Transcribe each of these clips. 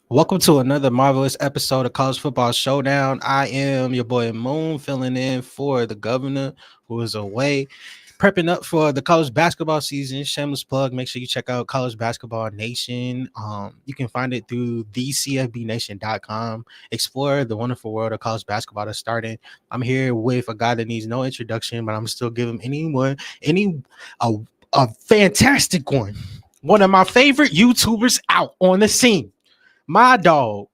Welcome to another marvelous episode of College Football Showdown. I am your boy Moon, filling in for the governor who is away, prepping up for the college basketball season. Shameless plug. Make sure you check out College Basketball Nation. You can find it through thecfbnation.com. Explore the wonderful world of college basketball that's starting. I'm here with a guy that needs no introduction, but I'm still giving any a, a fantastic one. One of my favorite YouTubers out on the scene, my dog,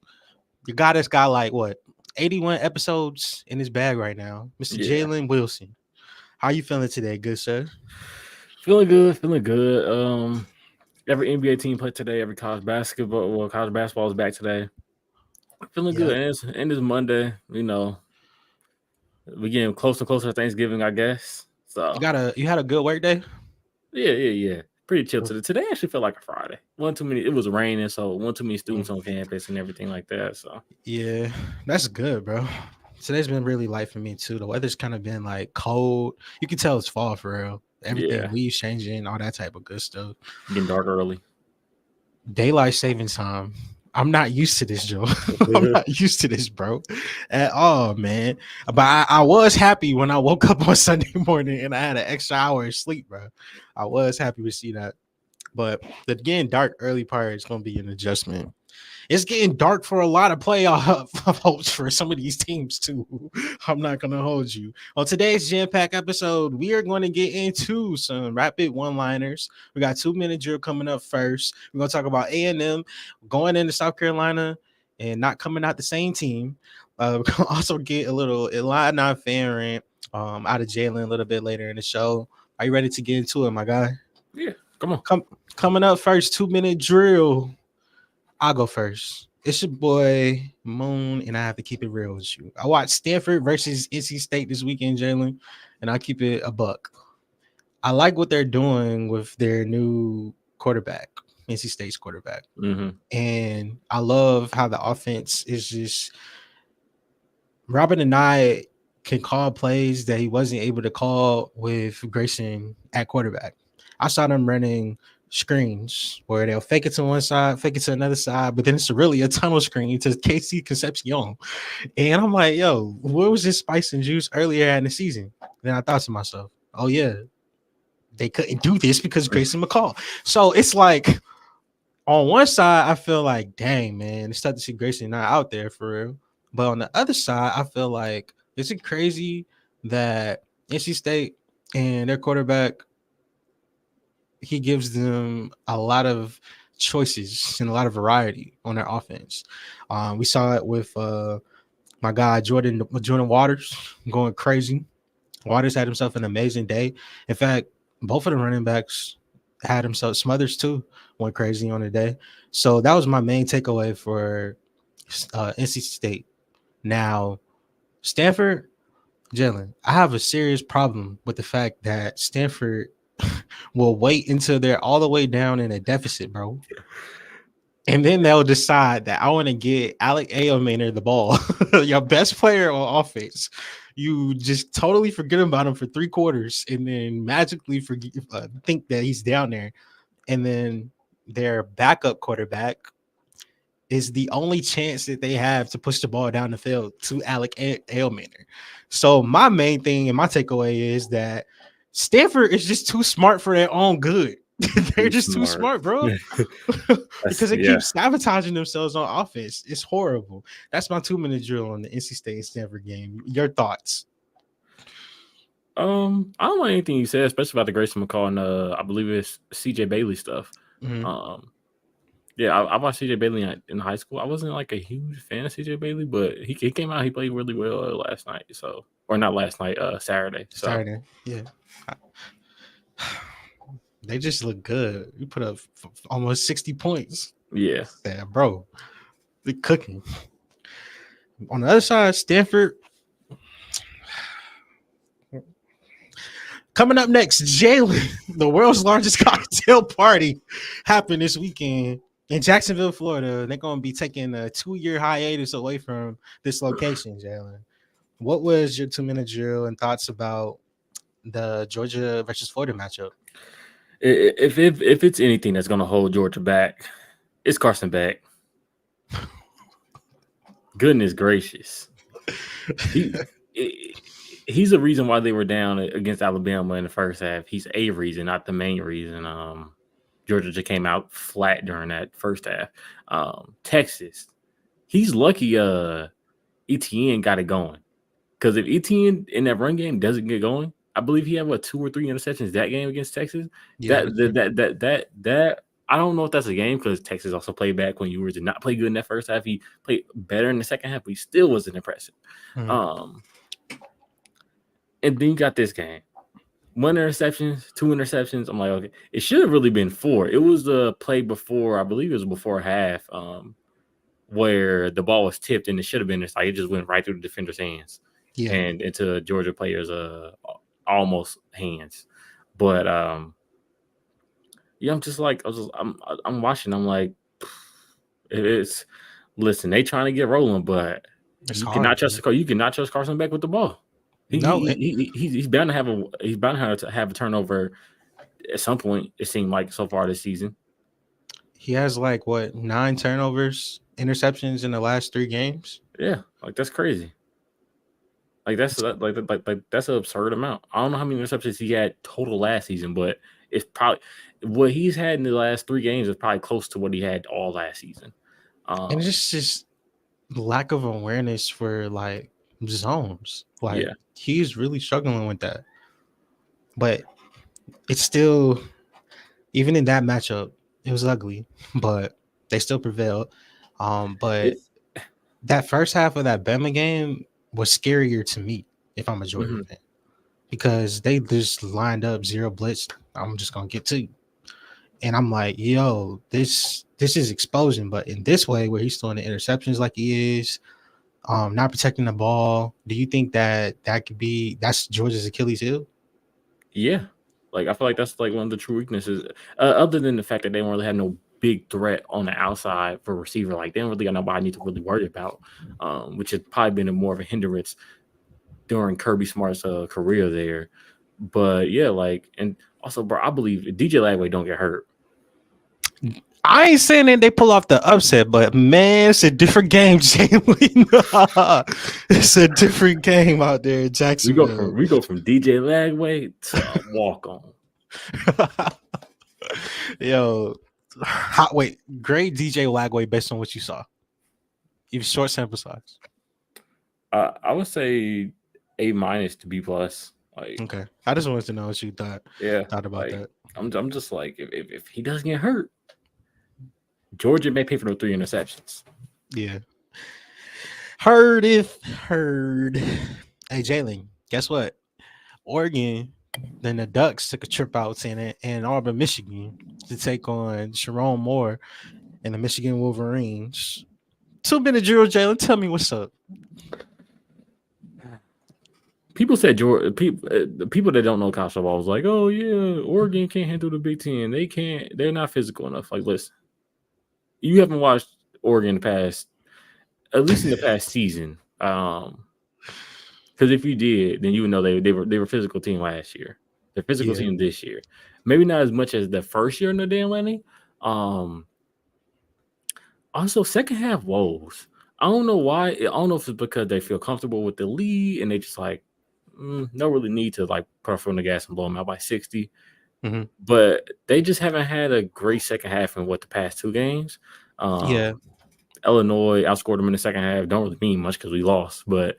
the guy that's got like what 81 episodes in his bag right now, Mr. Yeah, Jalen Wilson. How you feeling today, good sir? feeling good, feeling good. Every NBA team played today. Every college basketball is back today. Feeling good, Yep. and it's Monday. We're getting closer and closer to Thanksgiving, I guess. So You had a good work day? yeah. Pretty chill today. Today actually felt like a Friday. One too many. It was raining, so one too many students on campus and everything like that. So Yeah, that's good, bro. Today's been really light for me too. The weather's kind of been like cold. You can tell it's fall for real. Everything yeah, leaves changing, all that type of good stuff. getting dark early. Daylight savings time. I'm not used to this, Joe. I'm not used to this, bro, at all, man. But I was happy when I woke up on Sunday morning and I had an extra hour of sleep, bro. I was happy to see that. But the getting dark early part is going to be an adjustment. It's getting dark for a lot of playoff hopes for some of these teams too. I'm not gonna hold you. On today's Jam Pack episode, we are going to get into some rapid one-liners. We got 2 minute drill coming up first. We're gonna talk about A&M going into South Carolina and not coming out the same team. We're gonna also get a little Illini fan rant out of Jalen a little bit later in the show. Are you ready to get into it, my guy? Yeah, come on. Coming up first, 2 minute drill. I'll go first. It's your boy Moon, and I have to keep it real with you. I watched Stanford versus NC State this weekend, Jalen, and I keep it a buck. I like what they're doing with their new quarterback, NC State's quarterback, Mm-hmm. and I love how the offense is just Robin and I can call plays that he wasn't able to call with Grayson at quarterback. I saw them running screens where they'll fake it to one side, fake it to another side, but then it's really a tunnel screen to KC Concepcion. And I'm like, yo, where was this spice and juice earlier in the season? Then I thought to myself, oh yeah, they couldn't do this because Grayson McCall. So it's like on one side, I feel like, dang, man, it's tough to see Grayson not out there for real. But on the other side, I feel like, is it crazy that NC State and their quarterback, he gives them a lot of choices and a lot of variety on their offense. We saw it with my guy Jordan Waters going crazy. Waters had himself an amazing day. In fact, both of the running backs had himself Smothers too went crazy on the day. So that was my main takeaway for NC State. Now Stanford, Jalen, I have a serious problem with the fact that Stanford will wait until they're all the way down in a deficit, bro. And then they'll decide that I want to get Alec Ayomaner the ball, your best player on offense. You just totally forget about him for 3 quarters and then magically think that he's down there. And then their backup quarterback is the only chance that they have to push the ball down the field to Alec Ayomaner. So my main thing and my takeaway is that Stanford is just too smart for their own good. They're Too just too smart. smart, bro. Because they Yeah. keep sabotaging themselves on offense. It's horrible. That's my 2 minute drill on the NC State Stanford game. Your thoughts? I don't like anything you said, especially about the Grayson McCall and I believe it's CJ Bailey stuff. Mhm. Um, yeah, I watched CJ Bailey in high school. I wasn't like a huge fan of CJ Bailey, but he came out. He played really well last night. So, or not last night, Saturday. So, Saturday. Yeah. They just look good. You put up almost 60 points. yeah, Yeah, bro. They're cooking. On the other side, Stanford. Coming up next, Jalen, the world's largest cocktail party, happened this weekend in Jacksonville, Florida. They're going to be taking a 2 year hiatus away from this location, Jalen. What was your 2 minute drill and thoughts about the Georgia versus Florida matchup? if it's anything that's gonna hold Georgia back, it's Carson Beck. Goodness gracious. He he's the reason why they were down against Alabama in the first half. He's a reason, not the main reason. Georgia just came out flat during that first half. Texas, he's lucky. ETN got it going, because if ETN in that run game doesn't get going, I believe he had 2 or 3 interceptions that game against Texas. Yeah, That I don't know if that's a game, because Texas also played back when you were did not play good in that first half. He played better in the second half, but he still wasn't impressive. mhm. Um, and then you got this game. 1 interception, 2 interceptions. I'm like, okay, it should have really been 4. It was the play before, I believe it was before half, where the ball was tipped and it should have been. It's like it just went right through the defender's hands Yeah, and into Georgia players' almost hands. But yeah, I'm just like I'm watching. I'm like, it's listen. They trying to get rolling, but it's you cannot hard, trust man. You cannot trust Carson back with the ball. No, He's bound to have a turnover at some point. It seemed like so far this season. he has like what 9 turnovers, interceptions in the last 3 games. Yeah, like that's crazy. Like that's an absurd amount. I don't know how many interceptions he had total last season, but it's probably what he's had in the last 3 games is probably close to what he had all last season. And Um, it's just lack of awareness for like zones. Like yeah, he's really struggling with that. But it's still, even in that matchup, it was ugly, but they still prevailed. But it's that first half of that Bama game was scarier to me if I'm a Georgia mhm. fan, because they just lined up zero blitz. I'm just gonna get to you. And I'm like, yo, this is exposing. But in this way, where he's throwing the interceptions like he is, not protecting the ball, do you think that that's Georgia's Achilles heel? Yeah. Like I feel like that's like one of the true weaknesses. Other than the fact that they don't really have no big threat on the outside for receiver, like they don't really got nobody I need to really worry about, which has probably been more of a hindrance during Kirby Smart's career there. But yeah, like, and also, bro, I believe DJ Lagway don't get hurt. I ain't saying that they pull off the upset, but man, it's a different game, Jalen. It's a different game out there in Jacksonville. We go from DJ Lagway to walk on. Yo, wait, grade DJ Lagway based on what you saw. Even short sample size. I would say A- to B+. Like, Okay, I just wanted to know what you yeah, thought about like that. I'm just like if he doesn't get hurt, Georgia may pay for those 3 interceptions. Yeah, heard. Hey, Jalen, guess what? Oregon, then the Ducks took a trip out in Ann Arbor, Michigan, to take on Sharon Moore and the Michigan Wolverines. 2 minute drill, Jalen. Tell me what's up. People said Georgia. The people that don't know college football was like, "Oh yeah, Oregon can't handle the Big Ten. They can't. They're not physical enough." Like, listen, you haven't watched Oregon the past, at least in the past season. Because if you did, then you would know they were a physical team last year. They're physical Yeah. team this year. Maybe not as much as the first year in the Dan Lanning. Also, second half woes. I don't know why. I don't know if it's because they feel comfortable with the lead and they just like no really need to like put our foot on the gas and blow them out by 60. Mm-hmm. But they just haven't had a great second half in the past 2 games. Yeah. Illinois outscored them in the second half. Don't really mean much because we lost, but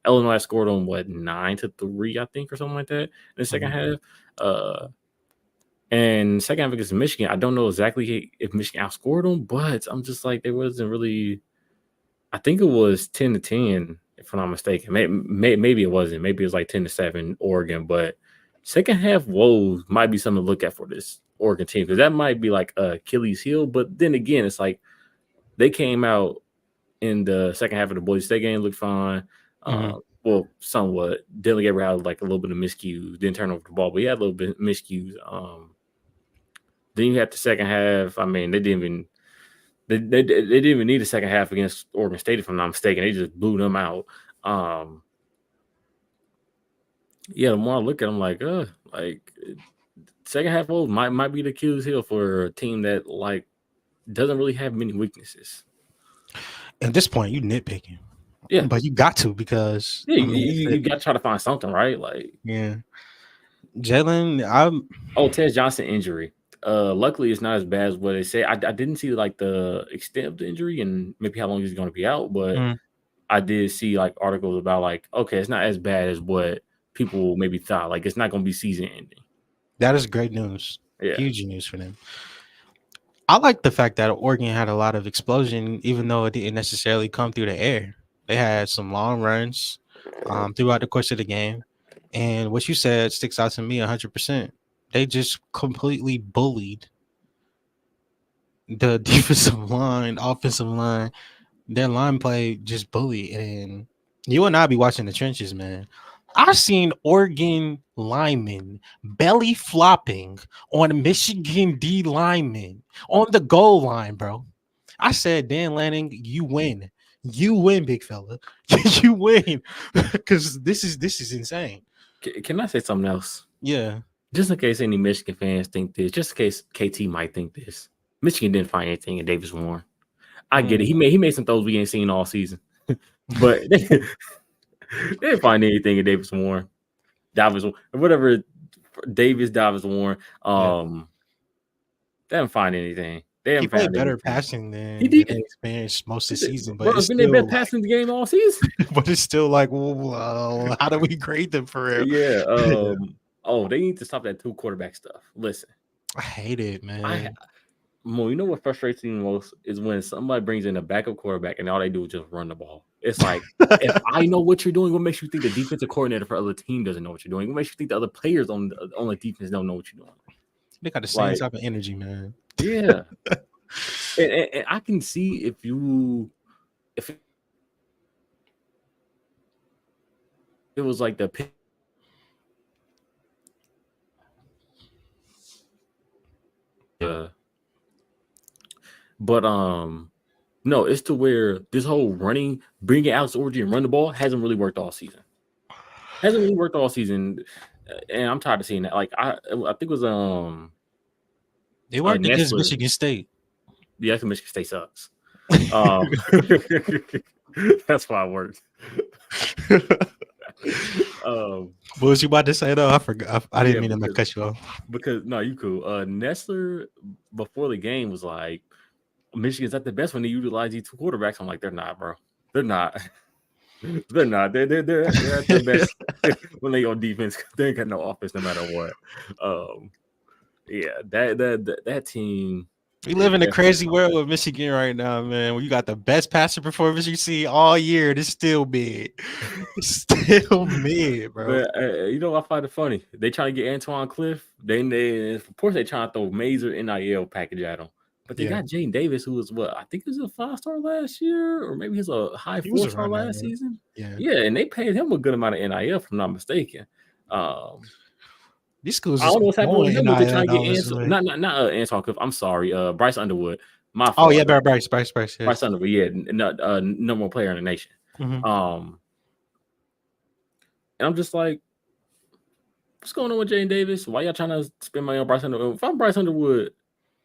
Illinois scored them 9-3, I think, or something like that in the second Mm-hmm. half. And second half against Michigan, I don't know exactly if Michigan outscored them, but I'm just like there wasn't really. I think it was 10-10, if I'm not mistaken. Maybe it wasn't. Maybe it was like 10-7 Oregon. But second half woes might be something to look at for this Oregon team, because that might be like Achilles heel. But then again, it's like they came out in the second half of the Boise State game, looked fine. Mm-hmm. Well, somewhat. Dylan Gabriel had like a little bit of miscues, didn't turn over the ball, but he had a little bit of miscues. Then you had the second half. I mean, they didn't even need a second half against Oregon State, if I'm not mistaken. They just blew them out. Yeah, the more I look at them, like second half woes might be the Achilles heel for a team that like doesn't really have many weaknesses. At this point, you nitpicking, Yeah, but you got to because yeah. I mean, You got to try to find something, right? Like, yeah, Jalen. I'm oh, Ted Johnson injury. Luckily it's not as bad as what they say. I didn't see like the extent of the injury and maybe how long he's going to be out, but mm, I did see like articles about like, okay, it's not as bad as what people maybe thought. Like, it's not going to be season ending. that is great news, Yeah. huge news for them. I like the fact that Oregon had a lot of explosion, even though it didn't necessarily come through the air. They had some long runs throughout the course of the game, and what you said sticks out to me 100%. They just completely bullied the defensive line, offensive line. Their line play just bullied, and you and I be watching the trenches, man. I seen Oregon linemen belly flopping on Michigan D linemen on the goal line, bro. I said, Dan Lanning, you win. You win, big fella. You win. Because this is insane. Can I say something else? Yeah. Just in case any Michigan fans think this, just in case KT might think this. Michigan didn't find anything in Davis Warren. I get it. Mm. He made some throws we ain't seen all season. But they didn't find anything in Davis Warren. Davis, whatever, Davis Warren. Yeah. They didn't find anything. They He haven't played found better anything. passing He than they did. experienced most of the season, but Bro, it's it's been their best still like, passing the game all season. but it's still like, well, how do we grade them for real? Yeah. Yeah. Oh, they need to stop that 2 quarterback stuff. Listen, I hate it, man. Mo, you know what frustrates me most is when somebody brings in a backup quarterback and all they do is just run the ball. It's like, if I know what you're doing, what makes you think the defensive coordinator for the other team doesn't know what you're doing? What makes you think the other players on the defense don't know what you're doing? They got the same Like, type of energy, man. yeah. And I can see if it was like the but no, it's to where this whole bringing Alex Orgy and run the ball hasn't really worked all season. And I'm tired of seeing that. Like I think it was They worked against Nestler. Michigan State. Yeah, I think Michigan State sucks. That's why it works. What was you about to say though? I forgot. I didn't Yeah, mean to cut you off. because no, you cool. Nestler before the game was like, Michigan's at the best when they utilize these 2 quarterbacks. I'm like, they're not, bro. They're not. They're not. They're at their best when they on defense. They ain't got no offense no matter what. Yeah, that team. We live in a crazy world with Michigan right now, man. Where you got the best passer performance you see all year. It's still mid. It's still mid, bro. But you know, I find it funny. They trying to get Antoine Cliff. They of course they trying to throw major NIL package at him. But they got Jaden Davis, who was what I think he was a 5-star last year, or maybe he's a high 4-star last season. Yeah, and they paid him a good amount of NIL, if I'm not mistaken. These schools I don't know what's happening with him, but they're trying to get not Antoine Cliff. I'm sorry, Bryce Underwood. My fault. Oh yeah, Bryce. Yes. Bryce Underwood. Yeah, number 1 player in the nation. Mm-hmm. And I'm just like, what's going on with Jaden Davis? Why y'all trying to spend money on Bryce Underwood? If I'm Bryce Underwood,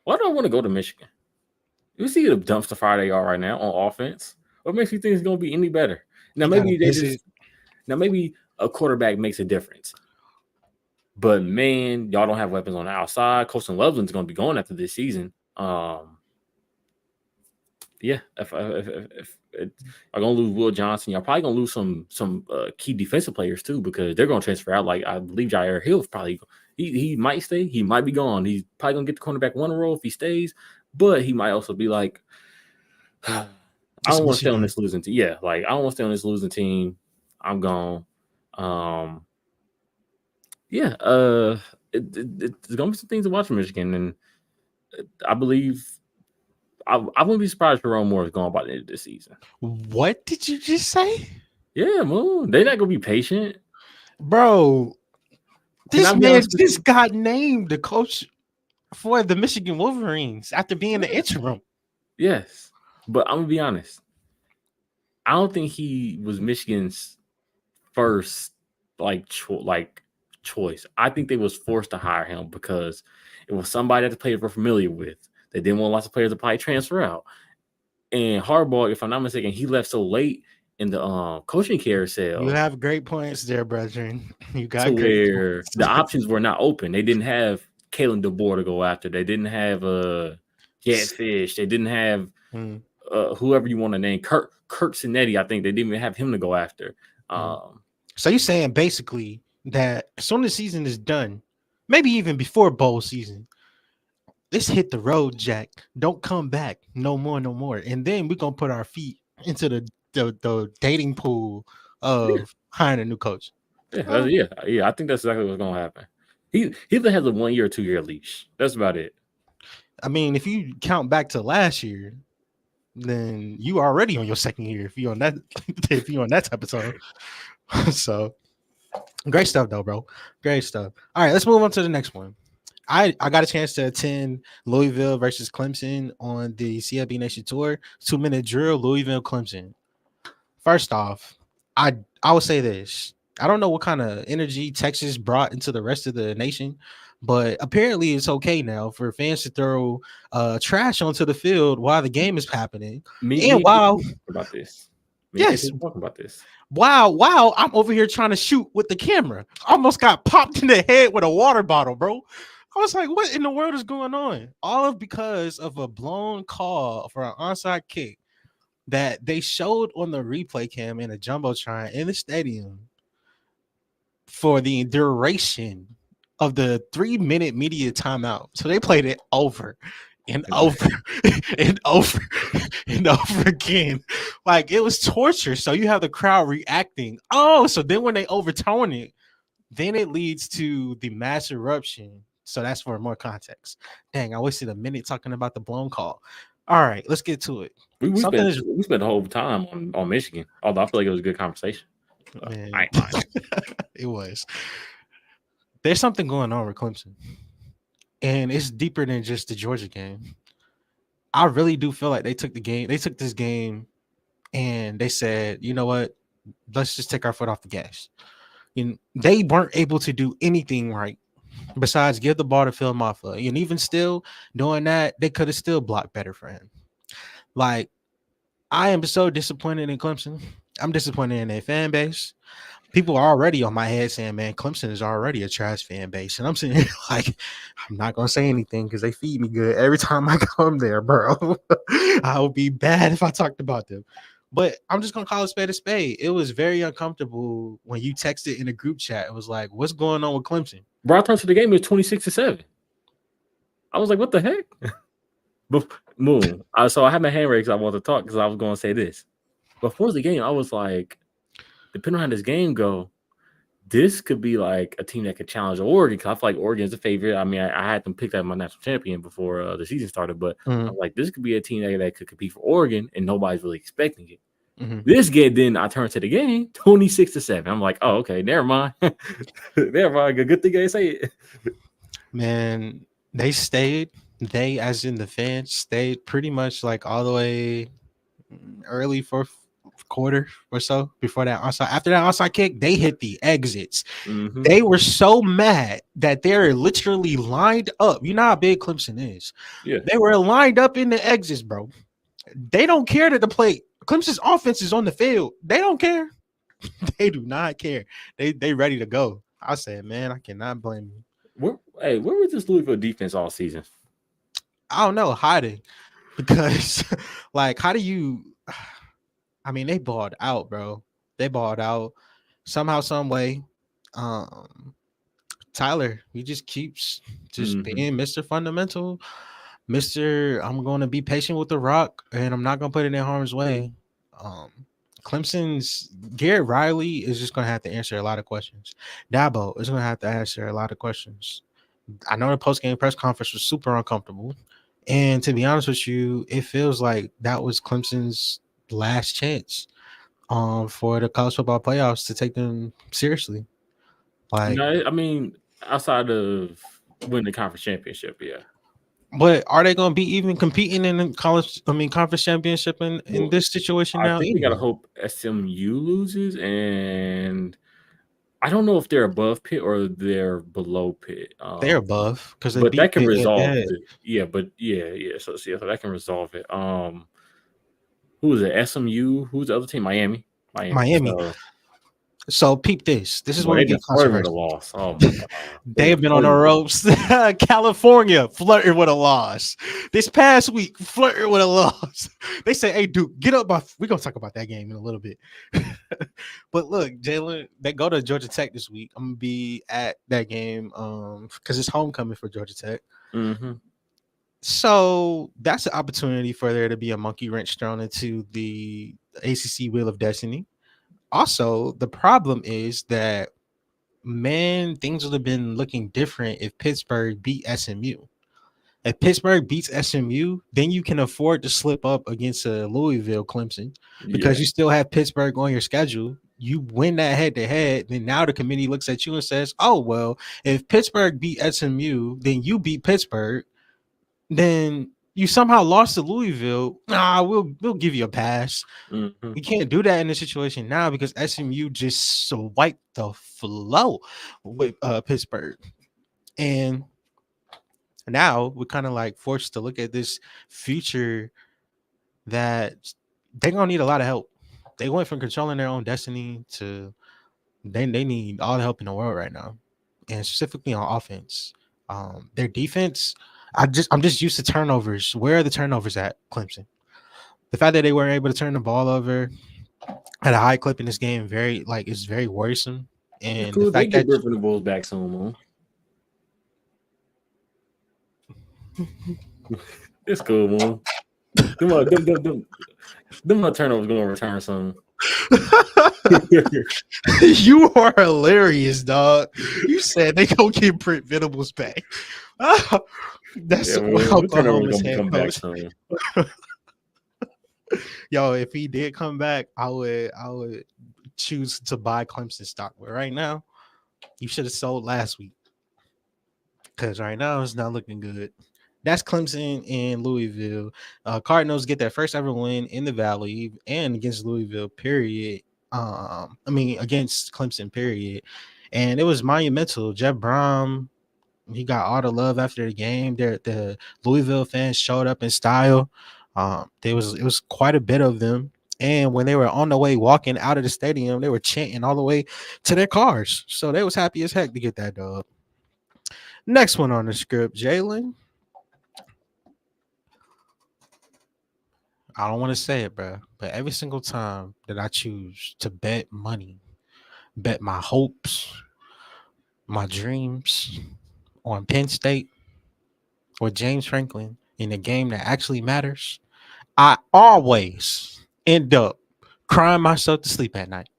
why do I want to go to Michigan? You see the dumpster fire they are right now on offense. What makes you think it's going to be any better? Now maybe a quarterback makes a difference. But man, y'all don't have weapons on the outside. Colson Loveland's going to be going after this season. Yeah, if I'm gonna lose Will Johnson, y'all probably gonna lose some key defensive players too, because they're gonna transfer out. Like I believe Jair Hill's probably he might stay, he might be gone. He's probably gonna get the cornerback 1 role if he stays, but he might also be like, I don't want to stay on this losing team. Yeah, like I don't want to stay on this losing team. I'm gone. Yeah, it's gonna be some things to watch from Michigan, and I believe. I wouldn't be surprised if Jerome Moore is gone by the end of this season. What did you just say? Yeah, Moon. They're not gonna be patient, bro. This man just got named the coach for the Michigan Wolverines after being the interim. Yes, but I'm gonna be honest. I don't think he was Michigan's first choice. I think they was forced to hire him because it was somebody that the players were familiar with. They didn't want lots of players to probably transfer out. And Harbaugh, if I'm not mistaken, he left so late in the coaching You carousel have great points there, brethren. You to got great where points. the options were not open. They didn't have Kalen DeBoer to go after. They didn't have Jetfish. They didn't have Mm, whoever you want to name, Kirk Cinetti. I think they didn't even have him to go after. mm. So you're saying basically that as soon as the season is done, maybe even before bowl season, let's hit the road, Jack. Don't come back no more, no more. And then we're gonna put our feet into the dating pool Yeah, of hiring a new coach. Well, yeah. I think that's exactly what's gonna happen. He has a 1 year or 2 year leash. That's about it. I mean, if you count back to last year, then you already on your second year if you on that if you on that type of time. So great stuff though, bro. Great stuff. All right, let's move on to the next one. I got a chance to attend Louisville versus Clemson on the CLB Nation tour. 2-minute drill, Louisville, Clemson. First off, I would say this. I don't know what kind of energy Texas brought into the rest of the nation, but apparently it's okay now for fans to throw trash onto the field while the game is happening. Me And and while KC talked about this. Me and yes, KC talking about this. wow, I'm over here trying to shoot with the camera. Almost got popped in the head with a water bottle, bro. I was like, what in the world is going on? All of because of a blown call for an onside kick that they showed on the replay cam in a jumbotron in the stadium for the duration of the 3-minute media timeout. So they played it over and over and over and over again. Like it was torture. So you have the crowd reacting. Oh, so then when they overturn it, then it leads to the mass eruption. So that's for more context. Dang, I wasted a minute talking about the blown call. All right, let's get to it. We Something spent is we spent the whole time on Michigan. Although I feel like it was a good conversation. I man, ain't lying. it was. There's something going on with Clemson, and it's deeper than just the Georgia game. I really do feel like they took this game, and they said, you know what, let's just take our foot off the gas. And they weren't able to do anything right besides give the ball to Phil Maffa. And even still doing that, they could have still blocked better for him. Like, I am so disappointed in Clemson. I'm disappointed in their fan base. People are already on my head saying, man, Clemson is already a trash fan base. And I'm saying, like, I'm not going to say anything because they feed me good every time I come there, bro. I would be bad if I talked about them. But I'm just going to call a spade a spade. It was very uncomfortable when you texted in a group chat. It was like, what's going on with Clemson? Bro, I turned to the game, it was 26-7. I was like, what the heck? Moon. So I had my hand raised. I wanted to talk because I was going to say this. Before the game, I was like, depending on how this game go, this could be like a team that could challenge Oregon. Cause I feel like Oregon's a favorite. I mean, I had them picked as my national champion before the season started, but I was like, this could be a team that could compete for Oregon, and nobody's really expecting it. This game, then I turned to the game, 26-7. I'm like, oh, okay, never mind. Never mind. Good thing I say it. Man, they stayed. They, as in the fans, stayed pretty much like all the way early fourth quarter or so before that onside. After that onside kick, they hit the exits. Mm-hmm. They were so mad that they're literally lined up. You know how big Clemson is. Yeah. They were lined up in the exits, bro. They don't care that the play. Clemson's offense is on the field. They don't care. They do not care. They ready to go. I said, man, I cannot blame you. Where was this Louisville defense all season? I don't know, hiding. Because like, how do you I mean, they balled out, bro. They balled out somehow, some way. Tyler, he just keeps being Mr. Fundamental, Mr. I'm going to be patient with the rock, and I'm not going to put it in harm's way. Clemson's Garrett Riley is just going to have to answer a lot of questions. Dabo is going to have to answer a lot of questions. I know the post-game press conference was super uncomfortable, and to be honest with you, it feels like that was Clemson's last chance for the college football playoffs to take them seriously. Like, no, I mean, outside of winning the conference championship, yeah. but are they going to be even competing in the conference championship in this situation now? I think we got to hope SMU loses, and I don't know if they're above Pitt or they're below Pitt. They're above because they but beat that can Pitt resolve head-to-head. it. Yeah, but yeah. So that can resolve it. who was it? SMU. Who's the other team? Miami. Miami. Miami. So, So peep this. This is boy, when we they've been get flirting with a controversial. loss. Oh my god, they've They been have been on the flirting with it. ropes. California flirting with a loss. This past week, flirting with a loss. They say, "Hey, Duke, get up." We're gonna talk about that game in a little bit. But look, Jalen, they go to Georgia Tech this week. I'm gonna be at that game because it's homecoming for Georgia Tech. Mm-hmm. So that's an opportunity for there to be a monkey wrench thrown into the ACC Wheel of Destiny. Also, the problem is that man, things would have been looking different if Pittsburgh beat SMU. If Pittsburgh beats SMU, then you can afford to slip up against a Louisville Clemson Yeah. because you still have Pittsburgh on your schedule. You win that head to head, then now the committee looks at you and says, "Oh well, if Pittsburgh beat SMU, then you beat Pittsburgh. Then you somehow lost to Louisville. Nah, we'll give you a pass." Mm-hmm. We can't do that in this situation now because SMU just wiped the flow with Pittsburgh. And now we're kind of like forced to look at this future that they're gonna need a lot of help. They went from controlling their own destiny to they need all the help in the world right now, and specifically on offense. Their defense, I'm just used to turnovers. Where are the turnovers at Clemson? The fact that they weren't able to turn the ball over at a high clip in this game is very worrisome. It's And the cool. They fact get that Griffin the Bulls back soon, man. It's cool, man. Them turnovers gonna return soon. you are hilarious, dog. You said they gonna get Brent Venables back. That's Yeah, man. The turnovers Oklahoma's gonna head come back coach. soon. Yo, if he did come back, I would choose to buy Clemson stock. But right now, you should have sold last week because right now it's not looking good. That's Clemson and Louisville. Cardinals get their first ever win in the Valley and against Louisville. Period. I mean against Clemson. Period. And it was monumental. Jeff Brom, he got all the love after the game. The Louisville fans showed up in style. It was quite a bit of them. And when they were on the way walking out of the stadium, they were chanting all the way to their cars. So they was happy as heck to get that dub. Next one on the script, Jalen. I don't want to say it, bro, but every single time that I choose to bet money, bet my hopes, my dreams on Penn State or James Franklin in a game that actually matters, I always end up crying myself to sleep at night.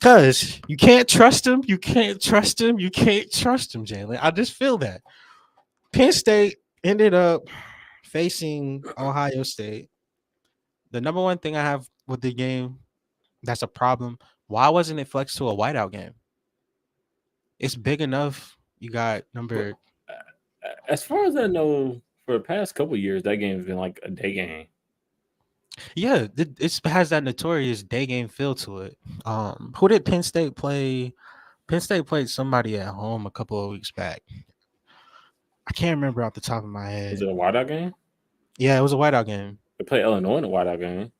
Cause you can't trust him, you can't trust him, you can't trust him, Jalen. I just feel that. Penn State ended up facing Ohio State. The number one thing I have with the game that's a problem. Why wasn't it flexed to a whiteout game? It's big enough. You got But number as far as I know, for the past couple years, that game's been like a day game. yeah, it has that notorious day game feel to it. Who did Penn State play? Penn State played somebody at home a couple of weeks back. I can't remember off the top of my Was head. it a wideout game? Yeah, it was a whiteout game. They played Illinois in a wideout game.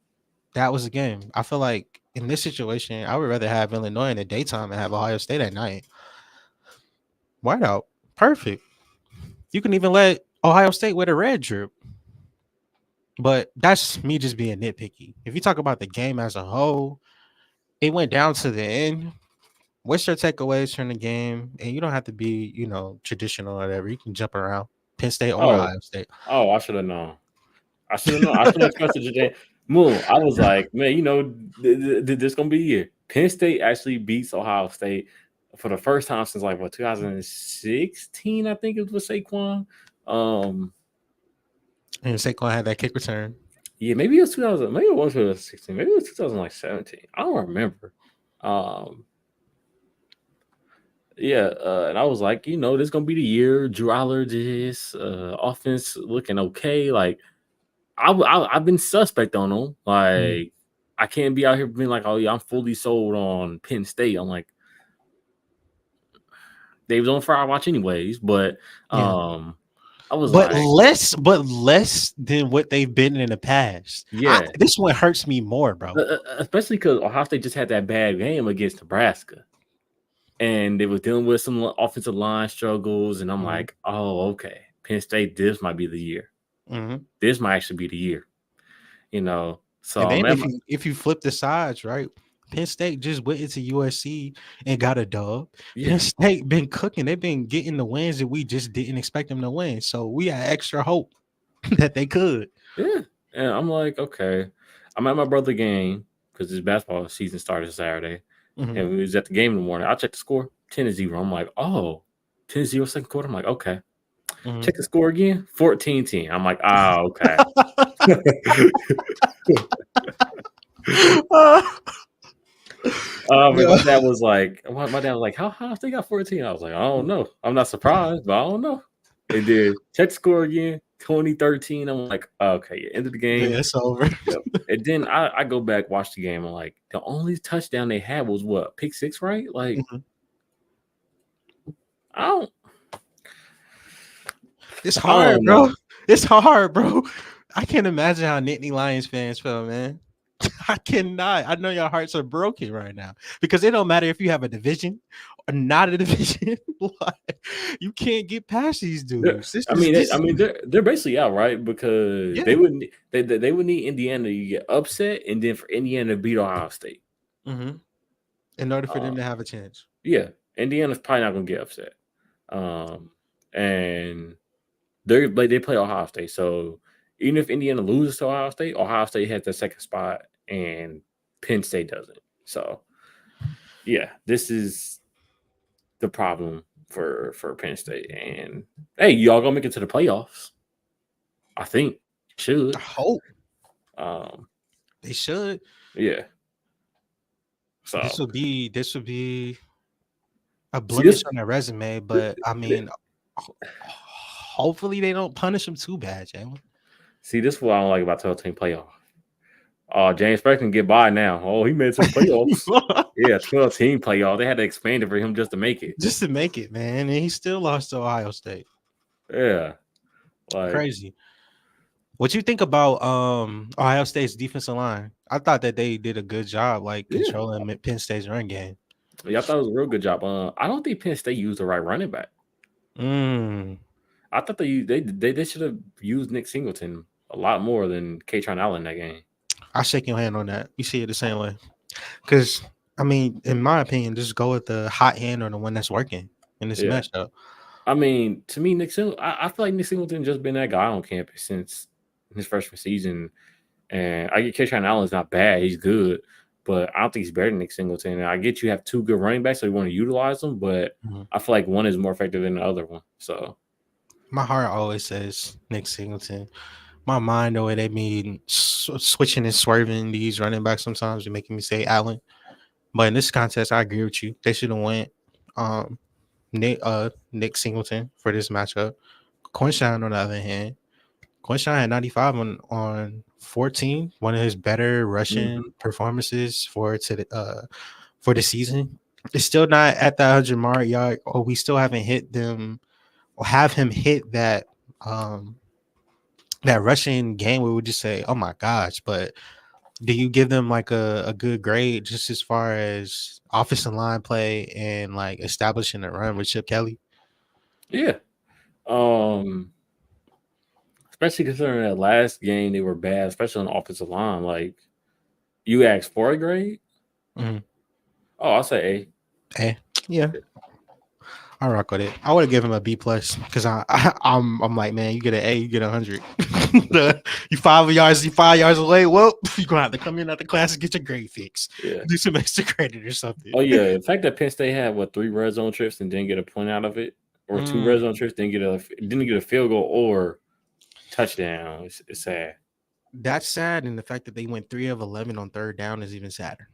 That was a game. I feel like in this situation, I would rather have Illinois in the daytime and have Ohio State at night. Whiteout, perfect. You can even let Ohio State wear the red drip. But that's me just being nitpicky. If you talk about the game as a whole, it went down to the end. What's your takeaways from the game? And you don't have to be, traditional or whatever. You can jump around. Penn State or Oh, Ohio State. I should have known. I should have known. I should have trusted Jay Moon. I was like, man, this gonna be a year. Penn State actually beats Ohio State for the first time since like what 2016, I think it was with Saquon. And Saquon had that kick return. Yeah, maybe it was 2000. Maybe it was 2016. Maybe it was 2017. I don't remember. Um, yeah, and I was like, this gonna be the year. Drew Aller this offense looking okay. Like I've been suspect on them. Mm. Like I can't be out here being like, oh yeah, I'm fully sold on Penn State. I'm like, they was on Fire Watch anyways, but Yeah. I I was but like, less than what they've been in the past. yeah, This one hurts me more, bro. especially because Ohio State just had that bad game against Nebraska, and they was dealing with some offensive line struggles, and I'm Hmm. like, oh, okay, Penn State, this might be the year. Hmm. This might actually be the year, you know. So And then man, if you flip the sides, right? Penn State just went into USC and got a dub. Penn yeah, State been cooking. They've been getting the wins that we just didn't expect them to win. So we had extra hope that they could. yeah, and I'm like, okay, I'm at my brother game because his basketball season started Saturday, Hmm. and we was at the game in the morning. I checked the score, 10-0. I'm like, oh, 10-0 second quarter. I'm like, okay. Hmm. Check the score again, 14-10. I'm like, ah, okay. But Yeah. my dad was like, how they got 14? I was like, I don't know. I'm not surprised, but I don't know. And then check the score again, 2013. I'm like, okay, yeah, end of the game. Yeah, it's over. Yep. And then I go back, watch the game. I'm like, the only touchdown they had was what, pick six, right? Like, Mhm. I don't It's I hard, don't bro. know. It's hard, bro. I can't imagine how Nittany Lions fans feel, man. I cannot. I know your hearts are broken right now because it don't matter if you have a division or not a division. Like, you can't get past these dudes. This is I this. mean, they're basically out, right? Because Yeah. they would need Indiana to get upset, and then for Indiana to beat Ohio State. Hmm. In order for Uh, them to have a chance. yeah, Indiana's probably not gonna get upset. And they play Ohio State, so even if Indiana loses to Ohio State has the second spot, and Penn State doesn't. So yeah, this is the problem for Penn State. And hey, y'all gonna make it to the playoffs? I think I should. hope Um, they should. yeah. This So would be a see blemish this. on their resume, but I mean, hopefully they don't punish them too bad, Jalen. See this is what I don't like about 12-team playoff. James Franklin can get by now. Oh, he made it to the playoffs. Yeah, 12-team playoff. They had to expand it for him just to make it. Just to make it, man, and he still lost to Ohio State. Yeah, like Crazy. What you think about Ohio State's defensive line? I thought that they did a good job, like yeah. controlling Penn State's run game. Yeah, I thought it was a real good job. I don't think Penn State used the right running back. Mm. I thought they should have used Nick Singleton a lot more than Katron Allen that game. I shake your hand on that. You see it the same way, because I mean, in my opinion, just go with the hot hand or the one that's working in this Yeah, matchup. I mean, to me, I feel like Nick Singleton just been that guy on campus since his freshman season. And I get Katron Allen's not bad; he's good, but I don't think he's better than Nick Singleton. And I get you have two good running backs, so you want to utilize them, but Mhm. I feel like one is more effective than the other one. So My heart always says Nick Singleton. My mind, though, they mean switching and swerving these running backs sometimes, you're making me say Allen. But in this contest, I agree with you. They should have went um, Nick Singleton for this matchup. Quinshawn, on the other hand, Quinshawn had 95 on 14, one of his better rushing mhm. performances for the season. It's still not at that 100 yard, or we still haven't hit them or have him hit um that rushing game where we would just say, "Oh my gosh!" But do you give them like a good grade just as far as offensive line play and like establishing a run with Chip Kelly? Yeah, um, especially considering that last game they were bad, especially on the offensive line. Like you asked for a grade? Mm-hmm. Oh, I'll say Hey, yeah, A. I rock with it. I would have given him a B plus because I'm like, man, you get an A, you get 100. You 5 yards away. Well, you're gonna have to come in at the class and get your grade fixed. Yeah. Do some extra credit or something. Oh yeah, the fact that Penn State had 3 red zone trips and didn't get a point out of it, or 2 red zone Mm, trips didn't get a field goal or touchdown. It's sad. that's sad, and the fact that they went 3 of 11 on third down is even sadder.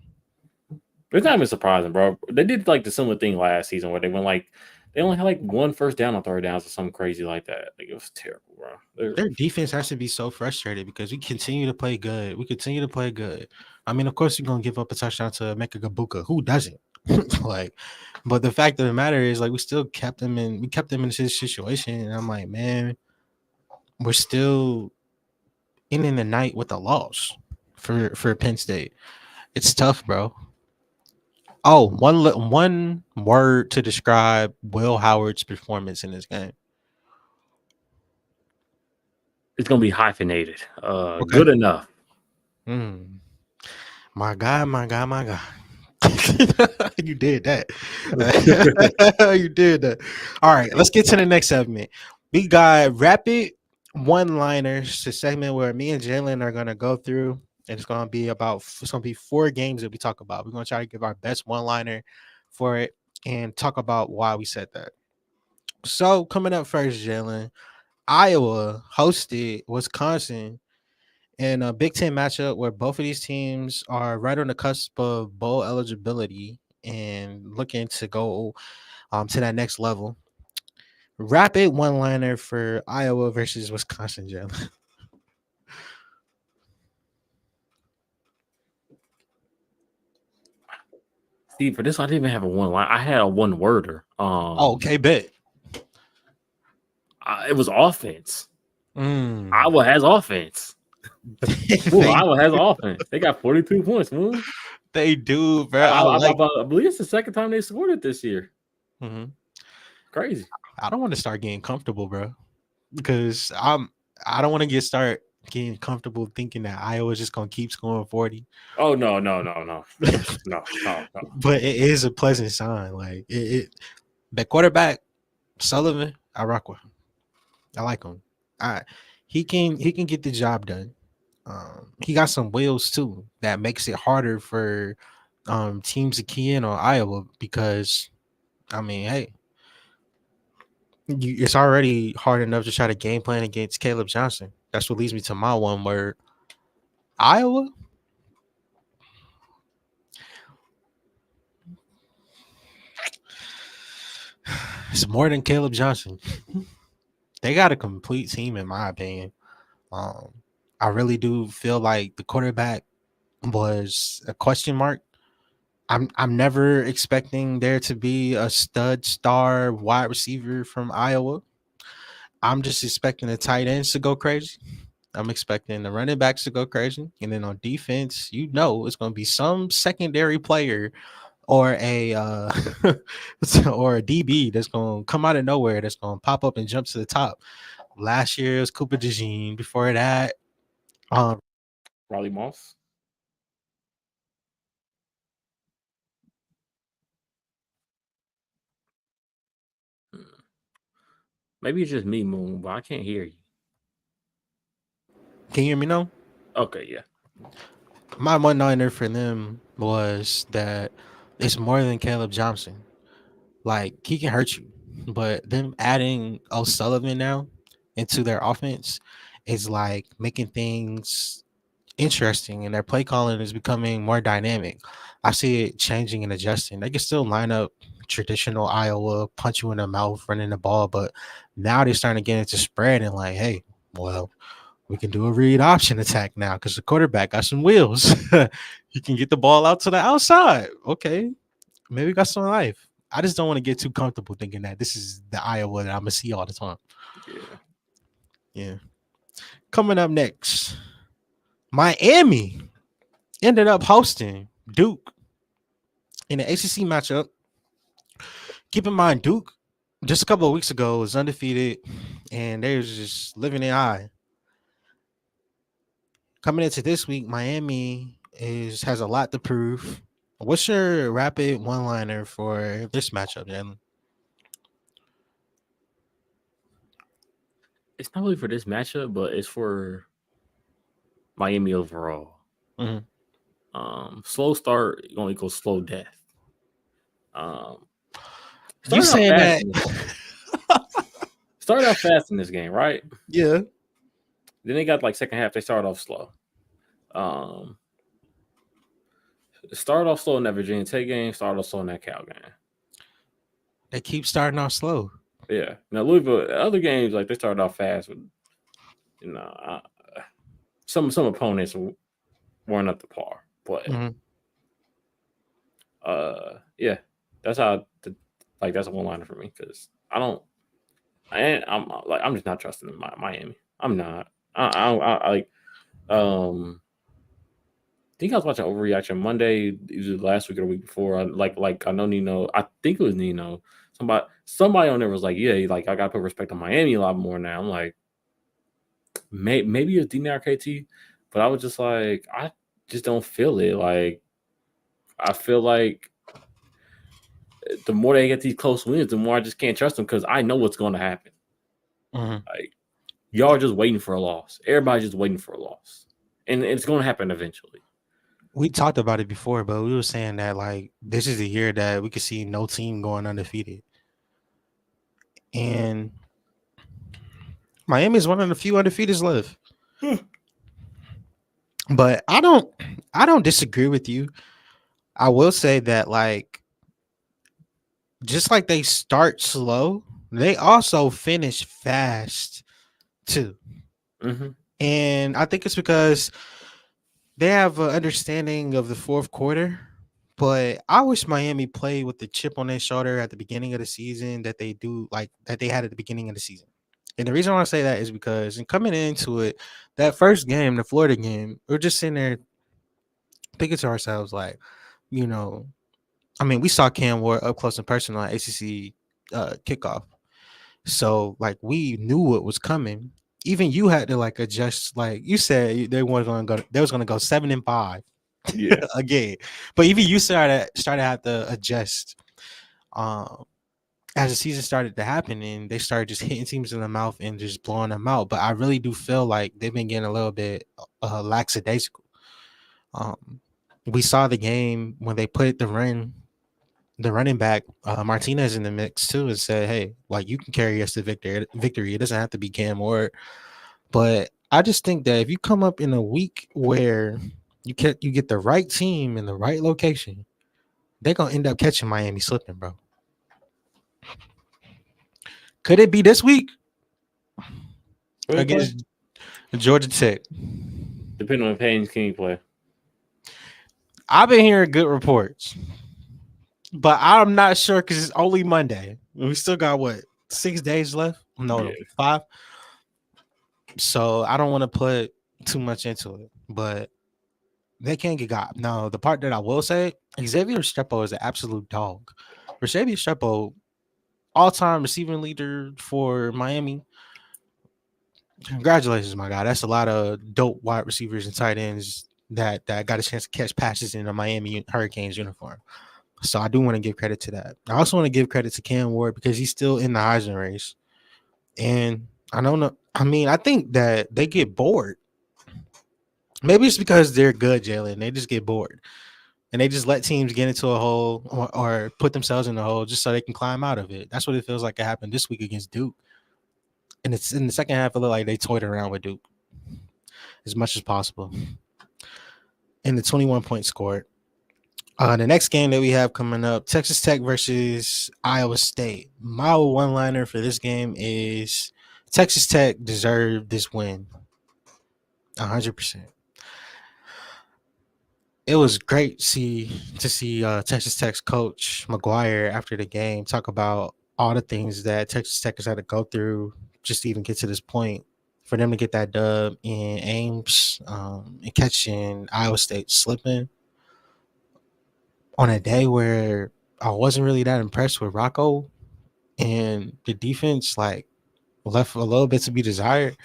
It's not even surprising, bro. They did like the similar thing last season where they only had like 1 first down on third downs or something crazy like that. Like it was terrible, bro. Their defense has to be so frustrated because we continue to play good. We continue to play good. I mean, of course, you're gonna give up a touchdown to Mecca Gabuka. Who doesn't? Like, but the fact of the matter is, like, we kept them in this situation, and I'm like, man. we're still ending the night with a loss for Penn State. It's tough, bro. Oh, one word to describe Will Howard's performance in this game. It's gonna be hyphenated. Okay. Good enough. Mm. My God, my God, my God. You did that. You did that. All right, let's get to the next segment. We got rapid one-liners, the segment where me and Jalen are gonna go through, and it's gonna be 4 games that we talk about. We're gonna try to give our best one-liner for it and talk about why we said that. So coming up first, Jalen, Iowa hosted Wisconsin in a Big Ten matchup where both of these teams are right on the cusp of bowl eligibility and looking to go to that next level. Rapid one liner for Iowa versus Wisconsin, Jalen. See, for this, I didn't even have a one line. I had a one worder. Oh, okay, bet. It was offense. Mm. Iowa has offense. Ooh, they, Iowa has offense. They got 42 points. Ooh. they do, bro. I, I I, I, like. I believe it's the second time they scored it this year. Mhm. Crazy. I don't want to start getting comfortable, bro, because I don't want to start getting comfortable thinking that Iowa's just gonna keep scoring 40. Oh no, no, no, no, no, no, no. But it is a pleasant sign. Like the quarterback Sullivan, I rock with him. I like him. I he can get the job done. He got some wheels too that makes it harder for teams to key in on Iowa because I mean, hey, it's already hard enough to try to game plan against Caleb Johnson. That's what leads me to my one word. Iowa. It's more than Caleb Johnson. They got a complete team, in my opinion. Um, I really do feel like the quarterback was a question mark. I'm never expecting there to be a stud star wide receiver from Iowa. I'm just expecting the tight ends to go crazy. I'm expecting the running backs to go crazy. And then on defense, it's gonna be some secondary player or a or a DB that's gonna come out of nowhere that's gonna pop up and jump to the top. Last year it was Cooper DeJean. Before that, um, Riley Moss. Maybe it's just me, Moon, but I can't hear you. can you hear me now? Okay, yeah. My one niner for them was that it's more than Caleb Johnson. Like he can hurt you, but them adding O'Sullivan now into their offense is like making things interesting, and their play calling is becoming more dynamic. I see it changing and adjusting. They can still line up traditional Iowa, punch you in the mouth, running the ball, but now they're starting to get into spread and like, hey, well, we can do a read option attack now because the quarterback got some wheels. He can get the ball out to the outside. Okay, maybe we got some life. I just don't want to get too comfortable thinking that this is the Iowa that I'm gonna see all the time. Yeah. Yeah. Coming up next, Miami ended up hosting Duke in the ACC matchup. Keep in mind, Duke just a couple of weeks ago was undefeated, and they was just living in high. Coming into this week, Miami has a lot to prove. What's your rapid one liner for this matchup, Jalen? It's not really for this matchup, but it's for Miami overall. Mhm. Slow start gonna equal slow death. Um, You started out saying fast that? in this game. Started out fast in this game, right? Yeah. Then they got like second half. They started off slow. Um, started off slow in that Virginia Tech game. Started off slow in that Cal game. They keep starting off slow. Yeah. Now Louisville, other games like they started off fast with you know some opponents weren't up to par, but Mhm. yeah, that's how like that's a one liner for me because I don't. I'm just not trusting Miami. I'm not. I like I think I was watching Overreaction Monday, either last week or the week before. Like I know Nino. I think it was Nino. Somebody on there was like, yeah, like I gotta put respect on Miami a lot more now. I'm like, maybe it's DNRKT, but I was just like, I just don't feel it. Like I feel like the more they get these close wins, the more I just can't trust them because I know what's going to happen. Mhm. Like y'all are just waiting for a loss. Everybody's just waiting for a loss, and it's going to happen eventually. We talked about it before, but we were saying that like this is the year that we could see no team going undefeated, and Miami is one of the few undefeateds left. But I don't disagree with you. I will say that like just like they start slow, they also finish fast too. Mm-hmm. And I think it's because they have an understanding of the fourth quarter. But I wish Miami played with the chip on their shoulder at the beginning of the season that they do like that they had at the beginning of the season. And the reason why I say that is because in coming into it, that first game, the Florida game, we're just sitting there thinking to ourselves, like, you know, I mean, we saw Cam Ward up close and personal at ACC kickoff. So like we knew what was coming. Even you had to like adjust. Like you said, they weren't going to go. They was going to go 7-5 Yeah. again. But even you started to have to adjust. Um, as the season started to happen, and they started just hitting teams in the mouth and just blowing them out. But I really do feel like they've been getting a little bit lackadaisical. Um, we saw the game when they put the running back Martinez in the mix too, and said, "Hey, like you can carry us to victory. It doesn't have to be Cam Ward." But I just think that if you come up in a week where you get the right team in the right location, they're gonna end up catching Miami slipping, bro. Could it be this week Who they play? against Georgia Tech? Depending on Payne's King play. I've been hearing good reports, but I'm not sure because it's only Monday. We still got what 6 days left? No, Yeah. 5. So I don't want to put too much into it, but they can't get got. Now, the part that I will say, Xavier Strepo is an absolute dog. Xavier Strepo, all-time receiving leader for Miami. Congratulations, my guy. That's a lot of dope wide receivers and tight ends that got a chance to catch passes in a Miami Hurricanes uniform. So I do want to give credit to that. I also want to give credit to Cam Ward because he's still in the Heisman race. And I don't know. I mean, I think that they get bored. Maybe it's because they're good, Jalen. They just get bored and they just let teams get into a hole or put themselves in a hole just so they can climb out of it. That's what it feels like it happened this week against Duke. And it's in the second half, it looked like they toyed around with Duke as much as possible. And the 21 point scored. The next game that we have coming up, Texas Tech versus Iowa State. My one liner for this game is Texas Tech deserved this win 100%. It was great to see Texas Tech's coach McGuire after the game talk about all the things that Texas Tech has had to go through just to even get to this point. For them to get that dub in Ames and catching Iowa State slipping on a day where I wasn't really that impressed with Rocco and the defense like left a little bit to be desired.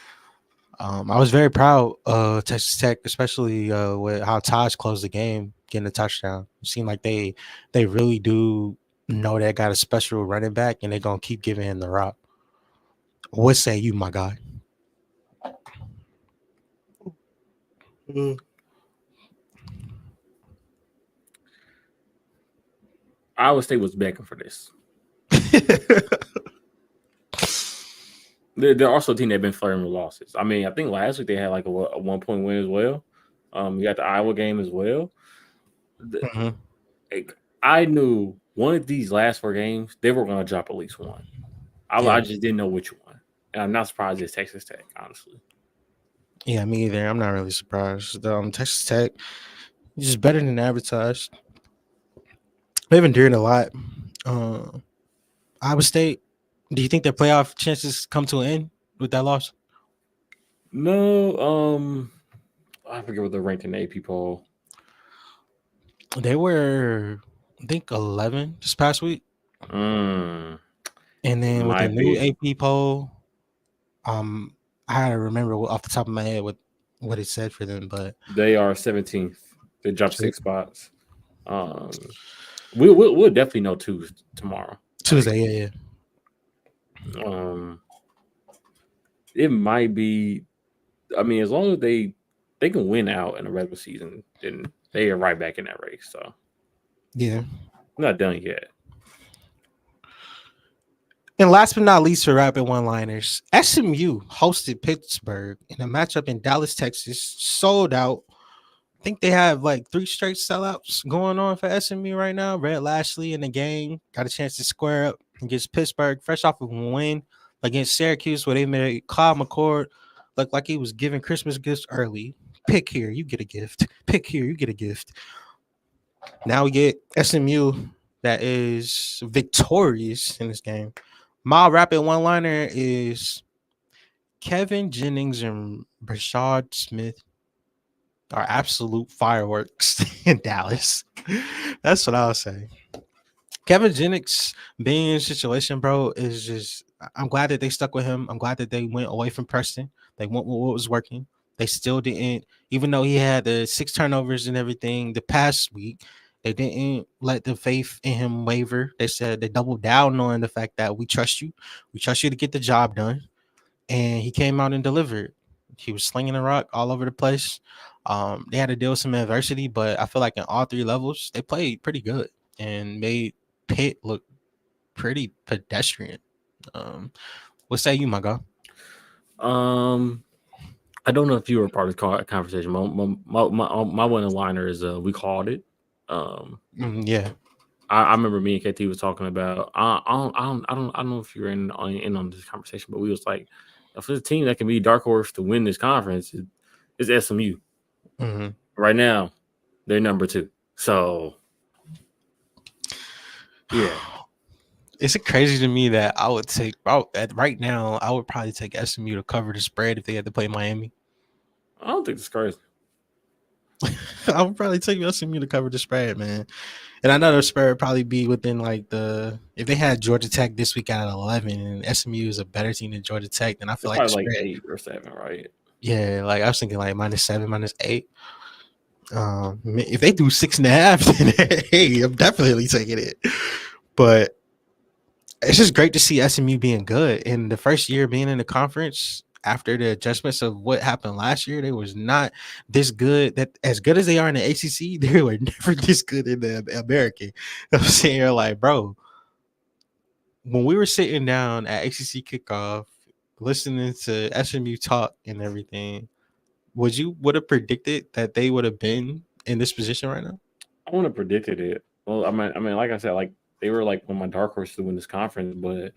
I was very proud of Texas Tech, especially with how Taj closed the game, getting a touchdown. It seemed like they really do know they got a special running back, and they're gonna keep giving him the rock. What say you, my guy? Mm. Iowa State was begging for this. They're also a team that's been flirting with losses. I mean, I think last week they had like a 1 point win as well. You got the Iowa game as well. Mhm. Like, I knew one of these last 4 games they were going to drop at least one. I Yeah, just didn't know which one, and I'm not surprised it's Texas Tech, honestly. yeah, me either. I'm not really surprised. Texas Tech is just better than advertised. They've been doing a lot. Uh, Iowa State. Do you think their playoff chances come to an end with that loss? No, I forget what they're ranked in the AP poll. They were, I think, 11 this past week, Mm, and it then with the might new be. AP poll, I had to remember off the top of my head what it said for them, but They are 17th. They dropped 6 spots. Um, we'll definitely know tomorrow. Like, Tuesday, yeah, um, it might be. I mean, as long as they can win out in the regular season, then they are right back in that race. So yeah. I'm not done yet. And last but not least, for rapid one-liners, SMU hosted Pittsburgh in a matchup in Dallas, Texas, sold out. I think they have like 3 straight sellouts going on for SMU right now. Red Lashley in the game got a chance to square up against Pittsburgh, fresh off of a win against Syracuse, where they made Kyle McCord look like he was giving Christmas gifts early. Pick here, you get a gift. Pick here, you get a gift. Now we get SMU that is victorious in this game. My rapid one-liner is Kevin Jennings and Brashad Smith are absolute fireworks in Dallas. That's what I'll say. Kevin Jennings being in a situation, bro, is just. I'm glad that they stuck with him. I'm glad that they went away from Preston. They went with what was working. They still didn't, even though he had the 6 turnovers and everything the past week. They didn't let the faith in him waver. They said they doubled down on the fact that we trust you. We trust you to get the job done, and he came out and delivered. He was slinging the rock all over the place. They had to deal with some adversity, but I feel like in all 3 levels, they played pretty good and made Pitt look pretty pedestrian. Um, what say you, my guy? Um, I don't know if you were part of the conversation. My one liner is we called it. Um, Yeah. I remember me and KT was talking about. I don't know if you're in on this conversation, but we was like, if there's a team that can be dark horse to win this conference, it's SMU. Mm-hmm. Right now, they're number 2. So yeah, Is it crazy to me that I would take right now? I would probably take SMU to cover the spread if they had to play Miami. I don't think it's crazy. I would probably take SMU to cover the spread, man. And I know the spread would probably be within like the if they had Georgia Tech this week at 11 and SMU is a better team than Georgia Tech, then I feel It's like the probably like spread. 8 or 7, right? Yeah, like I was thinking like -7, -8. If they do 6.5, then hey, I'm definitely taking it. But it's just great to see SMU being good. In the first year being in the conference, after the adjustments of what happened last year, they was not this good. That as good as they are in the ACC, they were never this good in the American. I'm saying, you're like, bro, when we were sitting down at ACC kickoff, listening to SMU talk and everything, would have predicted that they would have been in this position right now? I wouldn't have predicted it. Well, like I said, like they were like one of my dark horses to win this conference, but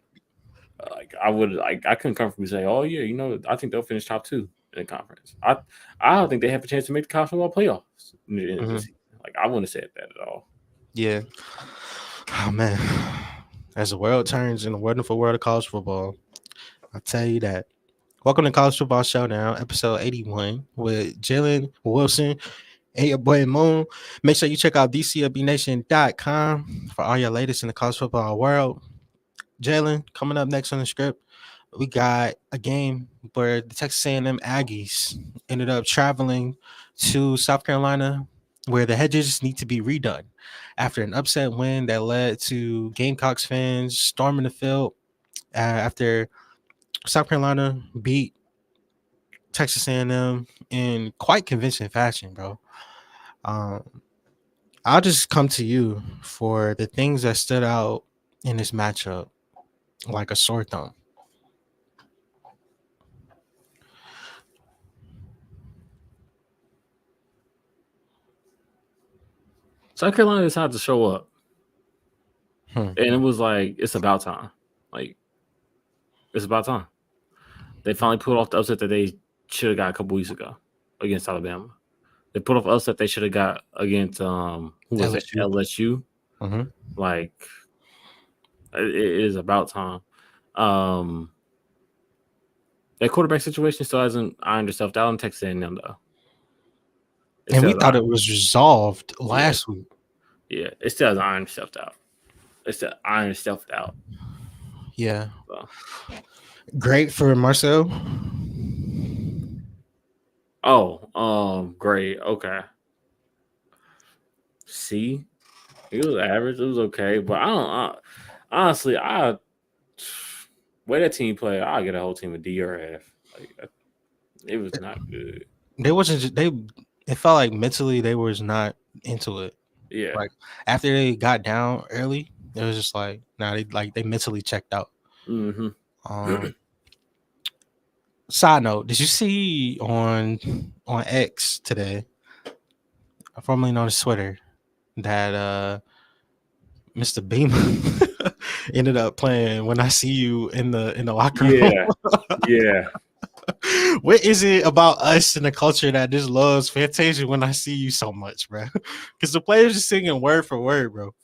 like I couldn't comfortably say, oh yeah, I think they'll finish top 2 in the conference. I don't think they have a chance to make the college football playoffs in Mm-hmm. this season. Like I wouldn't have said that at all. Yeah. Oh man. As the world turns in the wonderful world of college football, I'll tell you that. Welcome to College Football Showdown, episode 81 with Jalen Wilson and your boy Moon. Make sure you check out DCLBNation.com for all your latest in the college football world. Jalen, coming up next on the script, we got a game where the Texas A&M Aggies ended up traveling to South Carolina, where the hedges need to be redone after an upset win that led to Gamecocks fans storming the field after South Carolina beat Texas A&M in quite convincing fashion, bro. Um, I'll just come to you for the things that stood out in this matchup like a sore thumb. South Carolina decided to show up, Hmm. and it was like it's about time. Like it's about time. They finally pulled off the upset that they should have got a couple weeks ago against Alabama. They put off the upset they should have got against who was it? LSU. LSU. Mm-hmm. Like it is about time. Um, That quarterback situation still hasn't ironed itself out in Texas A&M though. It And still we has thought it was resolved yeah, last week. yeah. It still has ironed itself out. It's still ironed itself out. Yeah. So. Great for Marcel. Oh, great. Okay. See, it was average. It was okay, but I don't. Honestly, way that team played, I'll get a whole team of D or F. Like it was not good. They wasn't just, they it felt like mentally they was not into it. Yeah. Like after they got down early, it was just like nah, they mentally checked out. Mm-hmm. Um Side note, did you see on X today, formerly known as Twitter, that Mr. Beam ended up playing When I See You in the locker room? Yeah. Yeah. What is it about us in the culture that just loves Fantasia When I See You so much, bro? Because the players are singing word for word, bro.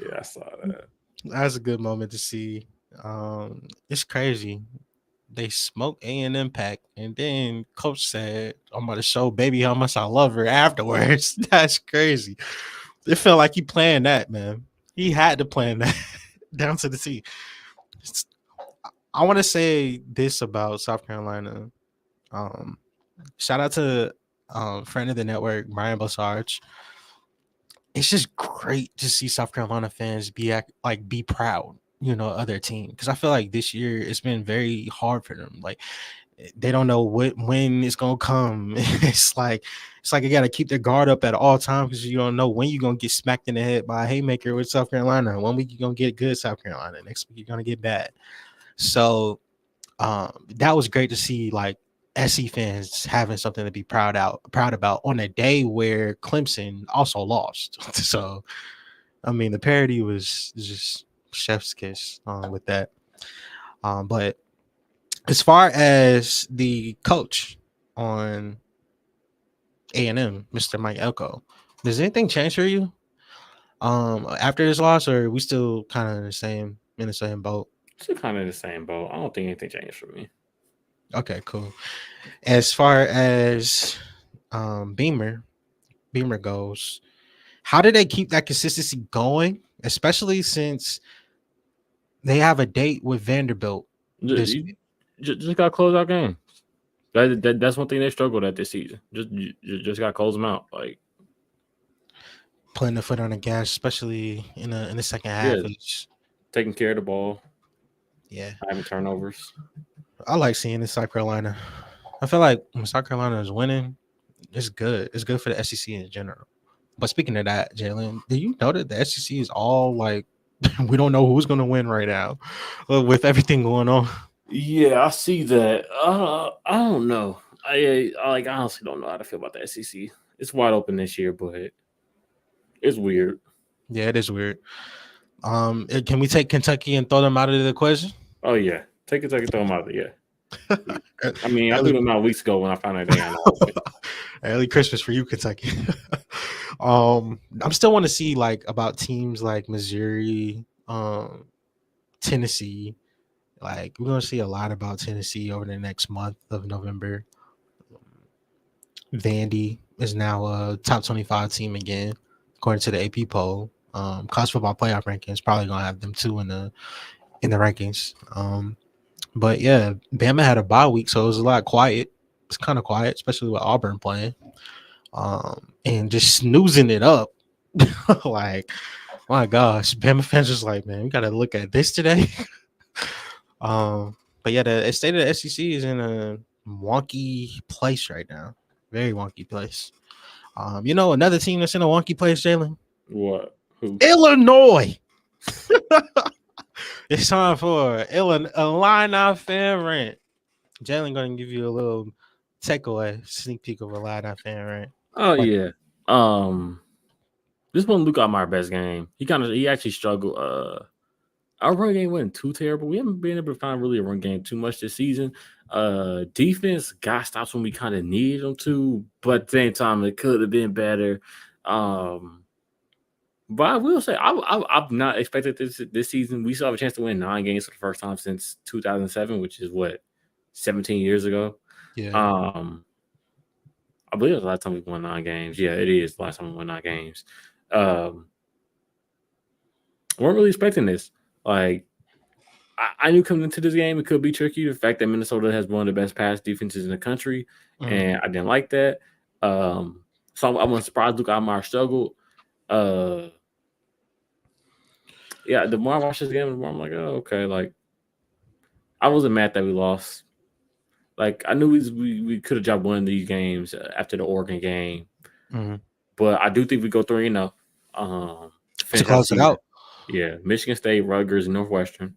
Yeah, I saw that. That's a good moment to see. It's crazy. They smoked A&M pack, and then coach said, "I'm going to show baby how much I love her." Afterwards, that's crazy. It felt like he planned that, man. He had to plan that down to the T. I want to say this about South Carolina. Um, Shout out to friend of the network, Brian Bosarge. It's just great to see South Carolina fans be proud, of their team, because I feel like this year it's been very hard for them. Like they don't know when it's gonna come. It's like you gotta keep their guard up at all times because you don't know when you're gonna get smacked in the head by a haymaker with South Carolina. One week you're gonna get good South Carolina, next week you're gonna get bad. So that was great to see, like SC fans having something to be proud about on a day where Clemson also lost. So I mean the parody was just chef's kiss with that. But as far as the coach on A&M, Mr. Mike Elko, does anything change for you after this loss, or are we still kind of in the same boat? Still kind of the same boat. I don't think anything changed for me. Okay, cool. As far as Beamer goes, how did they keep that consistency going, especially since they have a date with Vanderbilt this You just got to close out games. That's one thing they struggled at this season. Just got to close them out. Like putting the foot on the gas, especially in the second yeah, half. taking care of the ball, Yeah, having turnovers. I like seeing this South Carolina. I feel like when South Carolina is winning, it's good. It's good for the SEC in general. But speaking of that, Jalen, do you know that the SEC is all like we don't know who's going to win right now with everything going on? Yeah, I see that. I don't know. I honestly don't know how to feel about the SEC. It's wide open this year, but it's weird. Yeah, it is weird. Can we take Kentucky and throw them out of the equation? Oh yeah, take it, throw them out. Yeah. I mean, I threw early, them out weeks ago when I found out they had no open. early Christmas for you, Kentucky. I'm still want to see like about teams like Missouri, Tennessee. Like we're gonna see a lot about Tennessee over the next month of November. Vandy is now a top 25 team again, according to the AP poll. College football playoff rankings probably gonna have them too in the rankings. But yeah, Bama had a bye week, so it was a lot quiet. It's kind of quiet, especially with Auburn playing. And just snoozing it up. Like, my gosh, Bama fans just like, man, we gotta look at this today. But yeah, the state of the SEC is in a wonky place right now. Very wonky place. Another team that's in a wonky place, Jalen? What? Who? Illinois. It's time for Illini fan rant. Jalen gonna give you a little takeaway, sneak peek of a Illini fan rant. Oh But yeah. This one Luke Altmaier best game. He actually struggled. Our run game wasn't too terrible. We haven't been able to find really a run game too much this season. Defense got stops when we kind of needed them to, but at the same time it could have been better. But I will say, I've not expected this season. We still have a chance to win 9 games for the first time since 2007, which is what 17 years ago. Yeah. Um, I believe it was the last time we won 9 games. Yeah, it is the last time we won 9 games. Um, weren't really expecting this. Like I knew coming into this game it could be tricky. The fact that Minnesota has one of the best pass defenses in the country, Mm. and I didn't like that. Um, so I wasn't surprised Luke Almar struggled. Uh, yeah, the more I watch this game, the more I'm like, oh, okay. Like I wasn't mad that we lost. Like I knew we could have dropped one of these games after the Oregon game, Mm. but I do think we go 3-0 to To finish out the close it season. out. Yeah, Michigan State, Rutgers, and Northwestern.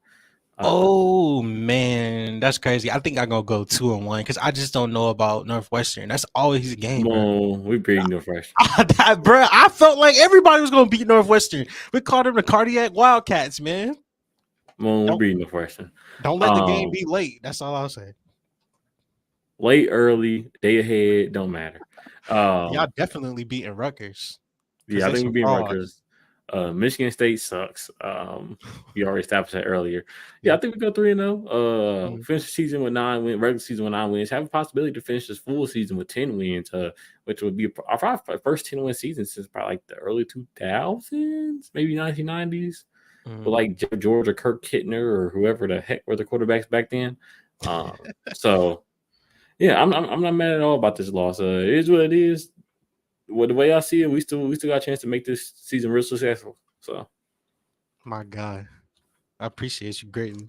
Uh, Oh man, that's crazy. I think I'm gonna go 2-1 because I just don't know about Northwestern. That's always a game, come bro. on, we beat Northwestern. Bro, I felt like everybody was gonna beat Northwestern. We called them the cardiac Wildcats, man. Come on, we Don't beat Northwestern. don't let the game Um, be late. That's all I'll say. late, early, day ahead, don't matter. Y'all Um, definitely beating Rutgers because yeah, I they think we're some being frauds. Rutgers. Michigan State sucks. You already established that earlier. Yeah, I Yep. think we go 3-0. Mm. Finish the season with 9 wins, regular season with 9 wins. Have a possibility to finish this full season with 10 wins. Which would be our probably first 10-win season since probably like the early 2000s, maybe 1990s. But Mm. like George or Kirk Kittner or whoever the heck were the quarterbacks back then. So yeah, I'm not mad at all about this loss. It is what it is. Well, the way I see it, we still got a chance to make this season real successful. So My God, I appreciate you greatly.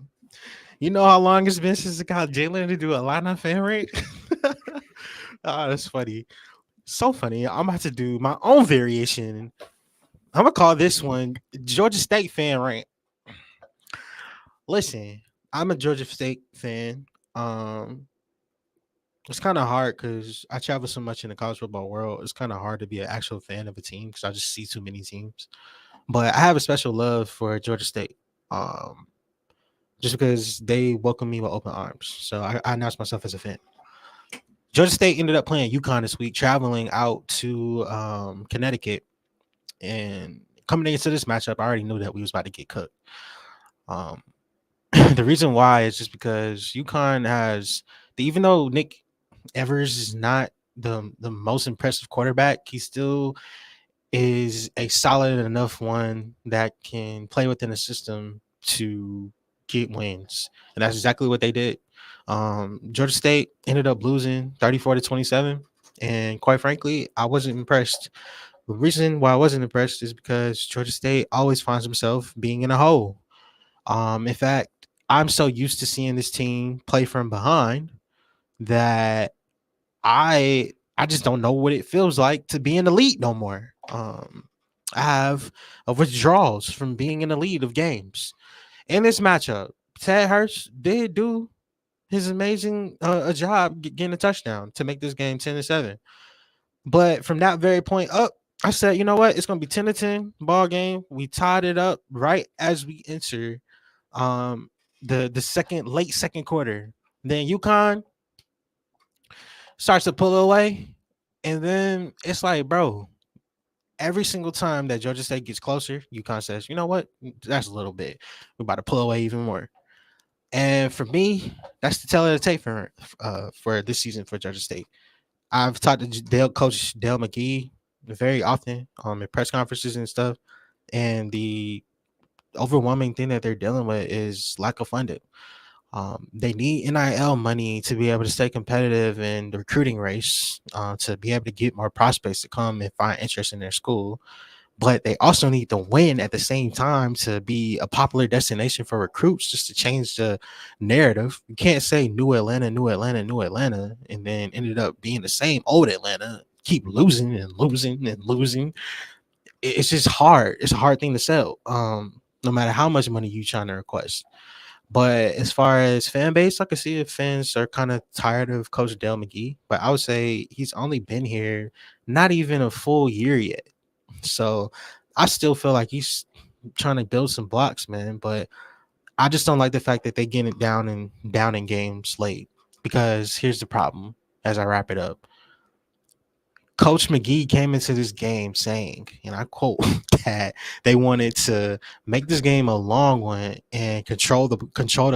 You know how long it's been since I got Jalen to do a line on fan rate? That's funny. So funny. I'm about to do my own variation. I'm gonna call this one Georgia State fan rant. Listen, I'm a Georgia State fan. Um, it's kind of hard because I travel so much in the college football world. It's kind of hard to be an actual fan of a team because I just see too many teams. But I have a special love for Georgia State. Um, just because they welcome me with open arms. So I announced myself as a fan. Georgia State ended up playing UConn this week, traveling out to Connecticut, and coming into this matchup, I already knew that we was about to get cooked. Um, the reason why is just because UConn has, even though Nick Evers is not the most impressive quarterback, he still is a solid enough one that can play within the system to get wins. And that's exactly what they did. Georgia State ended up losing 34-27. And quite frankly, I wasn't impressed. The reason why I wasn't impressed is because Georgia State always finds himself being in a hole. In fact, I'm so used to seeing this team play from behind that I just don't know what it feels like to be in the lead no more. I have withdrawals from being in the lead of games. In this matchup, Ted Hurst did do his amazing a job getting a touchdown to make this game 10-7. But from that very point up, I said, you know what? It's gonna be 10-10 ball game. We tied it up right as we enter um the second late second quarter. Then UConn starts to pull away. And then it's like, bro, every single time that Georgia State gets closer, UConn says, you know what? That's a little bit. We're about to pull away even more. And for me, that's the tell of the tape for this season for Georgia State. I've talked to Coach Dale McGee very often in press conferences and stuff. And the overwhelming thing that they're dealing with is lack of funding. They need NIL money to be able to stay competitive in the recruiting race, to be able to get more prospects to come and find interest in their school. But they also need to win at the same time to be a popular destination for recruits, just to change the narrative. You can't say New Atlanta, New Atlanta, New Atlanta, and then ended up being the same old Atlanta, keep losing and losing and losing. It's just hard. It's a hard thing to sell. No matter how much money you trying to request. But as far as fan base, I can see if fans are kind of tired of Coach Dale McGee. But I would say he's only been here not even a full year yet. So I still feel like he's trying to build some blocks, man. But I just don't like the fact that they get it down in games late. Because here's the problem as I wrap it up. Coach McGee came into this game saying, and I quote, that they wanted to make this game a long one and control the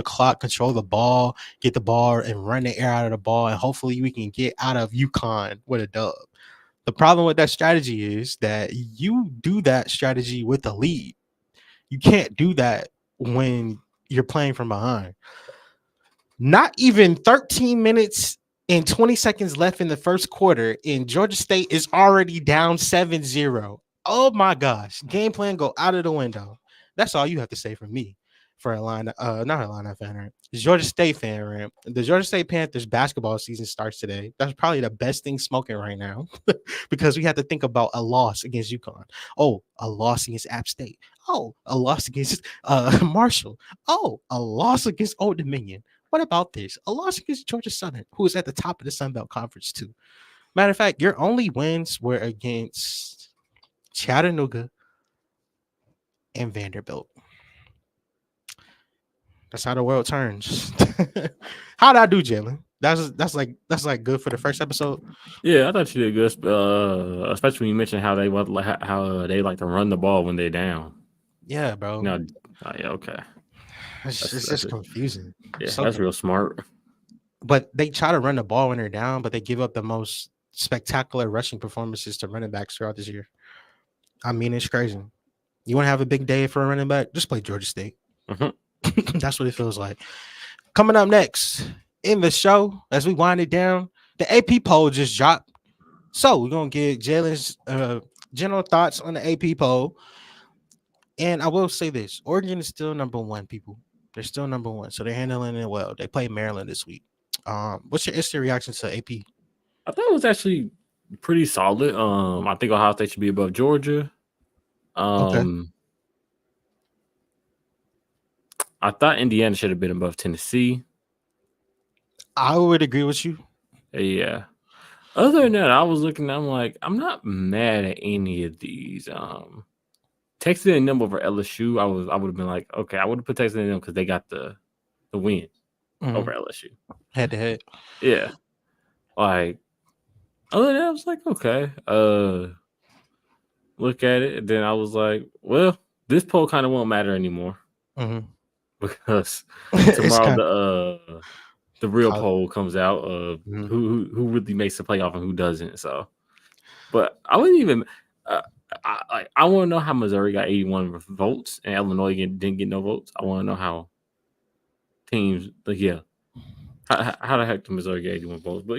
clock, control the ball, get the ball and run the air out of the ball, and hopefully we can get out of UConn with a dub. The problem with that strategy is that you do that strategy with the lead. You can't do that when you're playing from behind. Not even 13 minutes and 20 seconds left in the first quarter, and Georgia State is already down 7-0. Oh my gosh. Game plan go out of the window. That's all you have to say from me for a line, not a line fan, right? Georgia State fan, right? The Georgia State Panthers basketball season starts today. That's probably the best thing smoking right now because we have to think about a loss against UConn. Oh, a loss against App State. Oh, a loss against Marshall. Oh, a loss against Old Dominion. What about this? A loss against Georgia Southern, who is at the top of the Sun Belt Conference, too. Matter of fact, your only wins were against Chattanooga and Vanderbilt. That's how the world turns. How'd I do, Jalen? That's like good for the first episode. Yeah, I thought you did good, especially when you mentioned how they like to run the ball when they're down. Yeah, bro. No, yeah, okay. It's just confusing. Yeah, that's real smart. But they try to run the ball when they're down, but they give up the most spectacular rushing performances to running backs throughout this year. I mean, it's crazy. You want to have a big day for a running back? Just play Georgia State. Mm-hmm. That's what it feels like. Coming up next in the show, as we wind it down, the AP poll just dropped. So we're going to get Jalen's general thoughts on the AP poll. And I will say this, Oregon is still number one, people. They're still number one. So they're handling it well. They play Maryland this week. What's your instant reaction to AP? I thought it was actually pretty solid. I think Ohio State should be above Georgia. Okay. I thought Indiana should have been above Tennessee. I would agree with you. Yeah. Other than that, I was looking. I'm like, I'm not mad at any of these. Texas A&M over LSU, I would have been like, okay, I would have put Texas A&M because they got the win over LSU head to head. Yeah, like other than that, I was like, okay. Look at it, and then I was like, well, this poll kind of won't matter anymore because tomorrow the real poll comes out of who really makes the playoff and who doesn't. So, but I wouldn't even. I want to know how Missouri got 81 votes and Illinois didn't get no votes. I want to know how teams how the heck did Missouri get 81 votes? But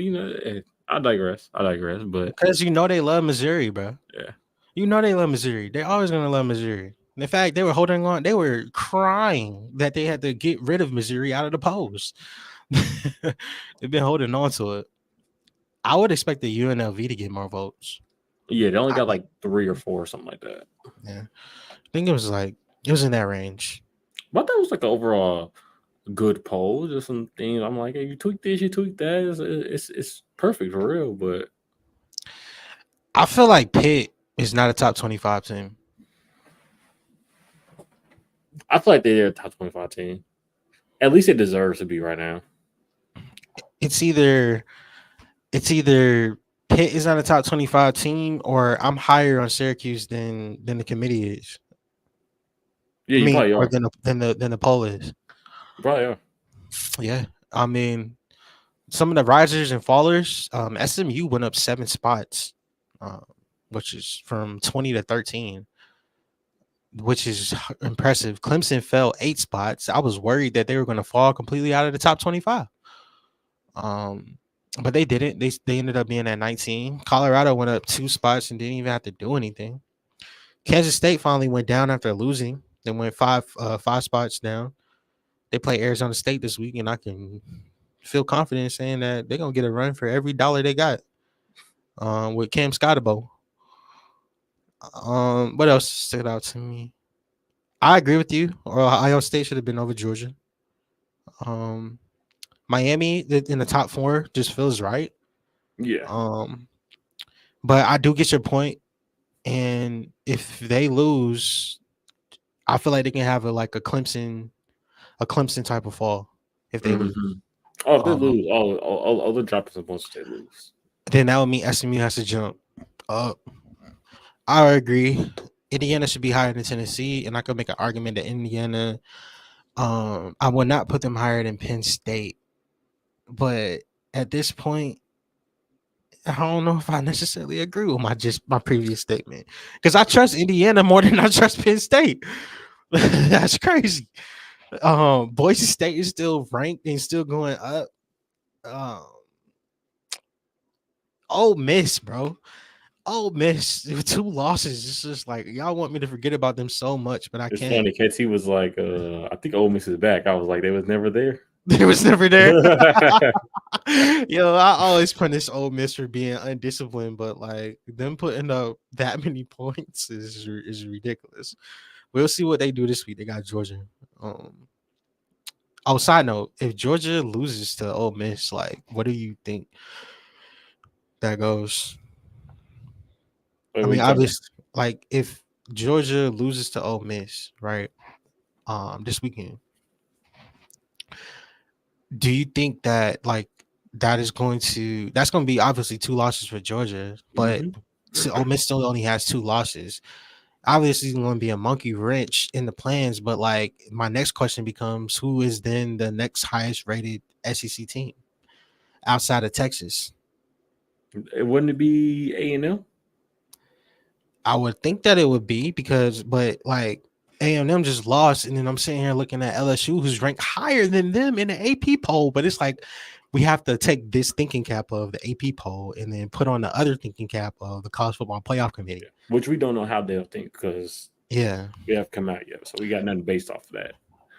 I digress. But because they love Missouri, bro. Yeah, they love Missouri. They're always gonna love Missouri. In fact, they were holding on. They were crying that they had to get rid of Missouri out of the polls. They've been holding on to it. I would expect the UNLV to get more votes. Yeah, they only got like 3 or 4 or something like that. Yeah, I think it was in that range. But that was like an overall good poll. Just some things I'm like, hey, you tweak this, you tweak that. It's perfect for real. But I feel like Pitt is not a top 25 team. I feel like they're a top 25 team. At least it deserves to be right now. It's either Pitt is not a top 25 team, or I'm higher on Syracuse than the committee is. Yeah, you probably are. Than the poll is. You probably are. Yeah, I mean, some of the risers and fallers. SMU went up 7 spots, which is from 20 to 13, which is impressive. Clemson fell 8 spots. I was worried that they were going to fall completely out of the top 25. But they didn't. They ended up being at 19. Colorado went up 2 spots and didn't even have to do anything. Kansas State finally went down after losing. They went 5 spots down. They play Arizona State this week, and I can feel confident saying that they're gonna get a run for every dollar they got. With Cam Scottabo. What else stood out to me? I agree with you. Ohio State should have been over Georgia. Miami in the top 4 just feels right. Yeah. But I do get your point. And if they lose, I feel like they can have a Clemson type of fall if they lose. Oh, if they lose, they're dropping some points if they lose. Then that would mean SMU has to jump Uh, I agree. Indiana should be higher than Tennessee, and I could make an argument that Indiana. I would not put them higher than Penn State, but at this point, I don't know if I necessarily agree with my previous statement because I trust Indiana more than I trust Penn State. That's crazy. Boise State is still ranked and still going up. Um, Ole Miss, bro. Ole Miss with 2 losses. It's just like y'all want me to forget about them so much, but I It's can't. funny. KT was like, I think Ole Miss is back. I was like, they was never there. They was never there. Yo, I always punish Ole Miss for being undisciplined, but like them putting up that many points is ridiculous. We'll see what they do this week. They got Georgia. Um, Side note, if Georgia loses to Ole Miss, like, what do you think that goes? Wait, I what mean, you talking about? obviously, like if Georgia loses to Ole Miss, right? This weekend, do you think that like that's going to be obviously 2 losses for Georgia, but Mm-hmm. Ole Miss still only has 2 losses. Obviously, it's going to be a monkey wrench in the plans, but like my next question becomes, who is then the next highest rated SEC team outside of Texas? It wouldn't it be A&M? I would think that it would be but like A&M just lost, and then I'm sitting here looking at LSU, who's ranked higher than them in the AP poll. But it's like we have to take this thinking cap of the AP poll and then put on the other thinking cap of the College Football Playoff Yeah. Committee. Which we don't know how they'll think because Yeah, we have come out yet, so we got nothing based off of that.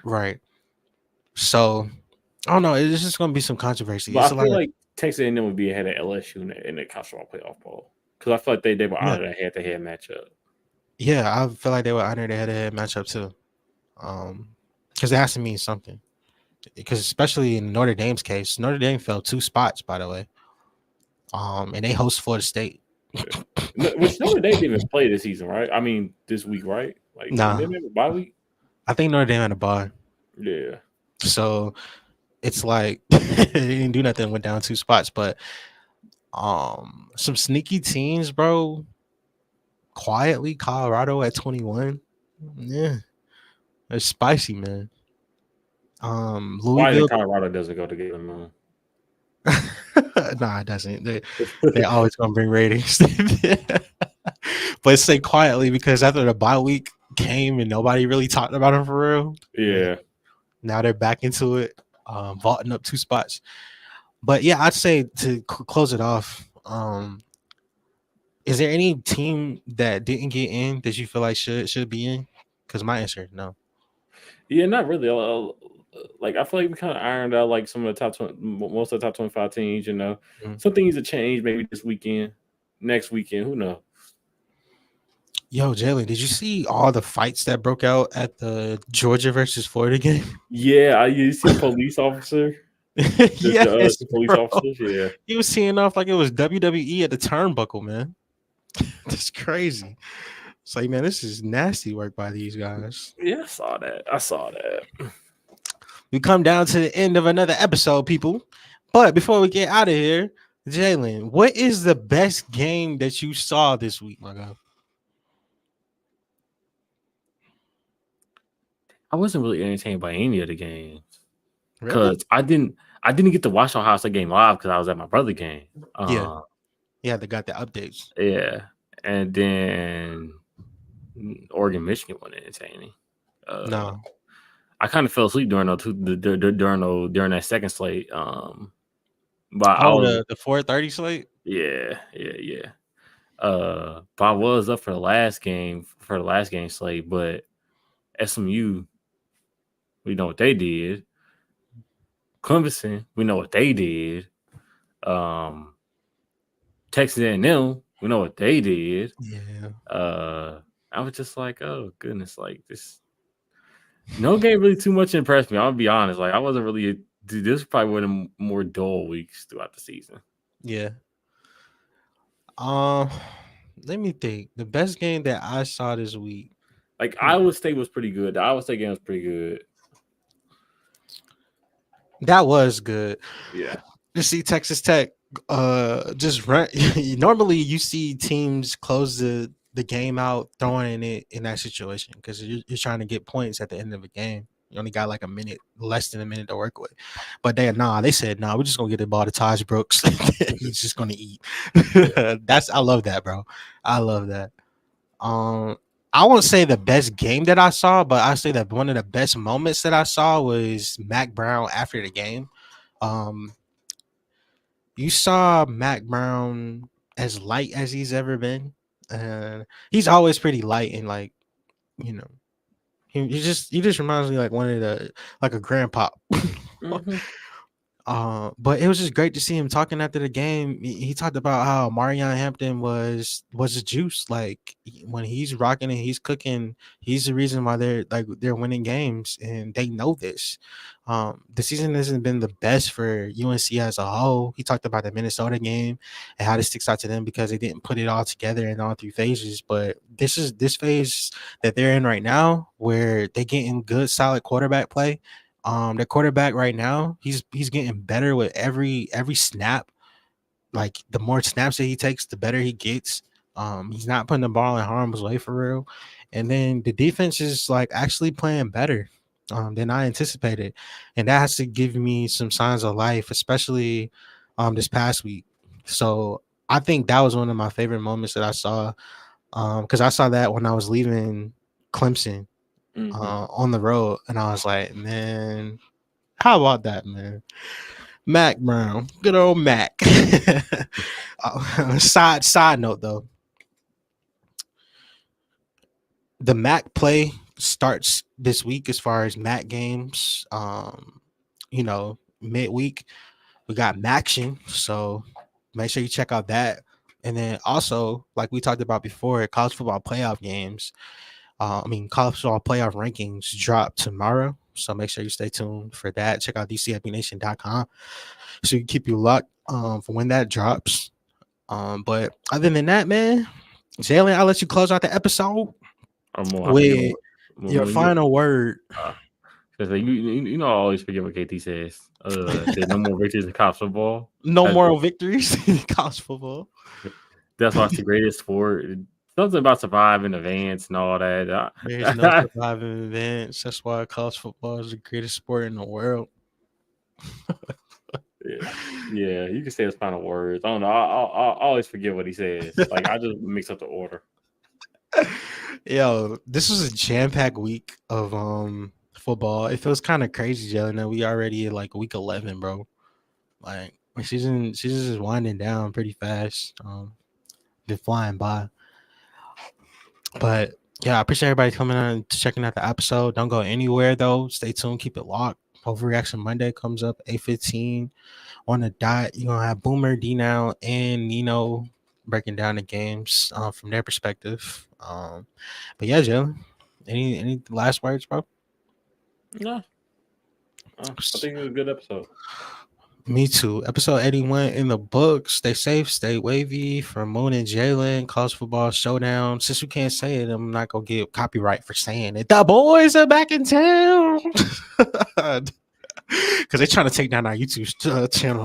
right. So I don't know. It's just going to be some controversy. But It's I a lot feel of like Texas A&M would be ahead of LSU in the college football playoff poll because I feel like they were yeah, out of that head-to-head matchup. yeah. I feel like they were under the head-to-head matchup too, because it has to mean something. Because especially in Notre Dame's case, Notre Dame fell 2 spots, by the way. And they host Florida State. Yeah. Which Notre Dame didn't even play this season, right? I mean, this week, right? Like, did they Nah, have a bye week? I think Notre Dame had a bye, Yeah. so it's like they didn't do nothing. Went down 2 spots, but some sneaky teams, bro. Quietly, Colorado at 21. Yeah, it's spicy, man. Why in Louisville. Colorado doesn't go together, man? Nah, it doesn't. They always gonna bring ratings. But say quietly because after the bye week came and nobody really talked about them for real. But Yeah. now they're back into it, vaulting up 2 spots. But yeah, I'd say to close it off. Is there any team that didn't get in that you feel like should be in? Because my answer is no. Yeah, not really. Like I feel like we kind of ironed out like some of the top 20, most of the top 25 teams. Mhm. Some things to change maybe this weekend, next weekend. Who knows? Yo, Jalen, did you see all the fights that broke out at the Georgia versus Florida game? Yeah, you see the police officer, the Yes, two police bro. officers. Yeah, He was teeing off like it was WWE at the turnbuckle, man. That's crazy. It's like, man, this is nasty work by these guys. yeah, I saw that. I saw that. We come down to the end of another episode, people. But before we get out of here, Jalen, what is the best game that you saw this week, my guy? I wasn't really entertained by any of the games Really? because I didn't get to watch Ohio State game live because I was at my brother game. Yeah. Yeah, they got the updates. Yeah, and then Oregon Michigan wasn't entertaining. No. I kind of fell asleep during during that second slate. But I Oh, was the 4:30 slate? yeah. But I was up for the last game slate, but SMU, we know what they did. Clemson, we know what they did. Texas A&M, we know what they did. Yeah. I was just like, oh goodness, like this. No game really too much impressed me. I'll be honest. Like I wasn't really. Dude, this is probably one of the more dull weeks throughout the season. Yeah. Um, Let me think. The best game that I saw this week. Like Iowa State was pretty good. The Iowa State game was pretty good. That was good. Yeah. You see Texas Tech Just run. Normally, you see teams close the game out, throwing it in that situation because you're trying to get points at the end of a game. You only got like a minute, less than a minute to work with. But they said, nah, we're just gonna get the ball to Taj Brooks. He's just gonna eat. I love that, bro. I love that. Um, I won't say the best game that I saw, but I say that one of the best moments that I saw was Mac Brown after the game. Um, you saw Mac Brown as light as he's ever been. He's always pretty light and like, you know, he just reminds me like one of the like a grandpa. Mm-hmm. But it was just great to see him talking after the game. He talked about how Marion Hampton was the juice. Like when he's rocking and he's cooking, he's the reason why they're winning games, and they know this. The season hasn't been the best for UNC as a whole. He talked about the Minnesota game and how this sticks out to them because they didn't put it all together in all three phases. But this phase that they're in right now, where they getting good, solid quarterback play. The quarterback right now, he's getting better with every snap. Like the more snaps that he takes, the better he gets. He's not putting the ball in harm's way for real. And then the defense is like actually playing better than I anticipated. And that has to give me some signs of life, especially this past week. So I think that was one of my favorite moments that I saw. Because I saw that when I was leaving Clemson Mm-hmm. on the road, and I was like, man, how about that, man? Mac Brown, good old Mac. Side note though, the Mac play starts this week as far as Mac games. Midweek we got Maction, so make sure you check out that. And then also, like we talked about before, college football playoff games. College football playoff rankings drop tomorrow. So make sure you stay tuned for that. Check out dcfbnation.com so you can keep you locked for when that drops. But other than that, man, Jalen, I'll let you close out the episode Or more. I forget with your when you. final word. Because you know, I always forget what KT says. Said no more victories in college football. No moral victories in college football. That's why it's the greatest sport. Something about survive in advance and all that. There's no surviving events. That's why college football is the greatest sport in the world. Yeah, you can say his final words. I don't know. I always forget what he says. Like I just mix up the order. Yo, this was a jam-packed week of football. It feels kind of crazy, Jalen, that we already at like week 11, bro. Like my season is winding down pretty fast. Been flying by. But yeah, I appreciate everybody coming on to checking out the episode. Don't go anywhere though. Stay tuned, keep it locked. Overreaction Monday comes up 8:15 on the dot. You're gonna have Boomer, D Now, and Nino breaking down the games from their perspective. But yeah, Jalen, any last words, bro? No. I think it was a good episode. Me too. Episode 81 in the books. Stay safe, stay wavy. From Moon and Jalen, college football showdown. Since we can't say it, I'm not gonna get copyright for saying it. The boys are back in town. Because they're trying to take down our YouTube channel.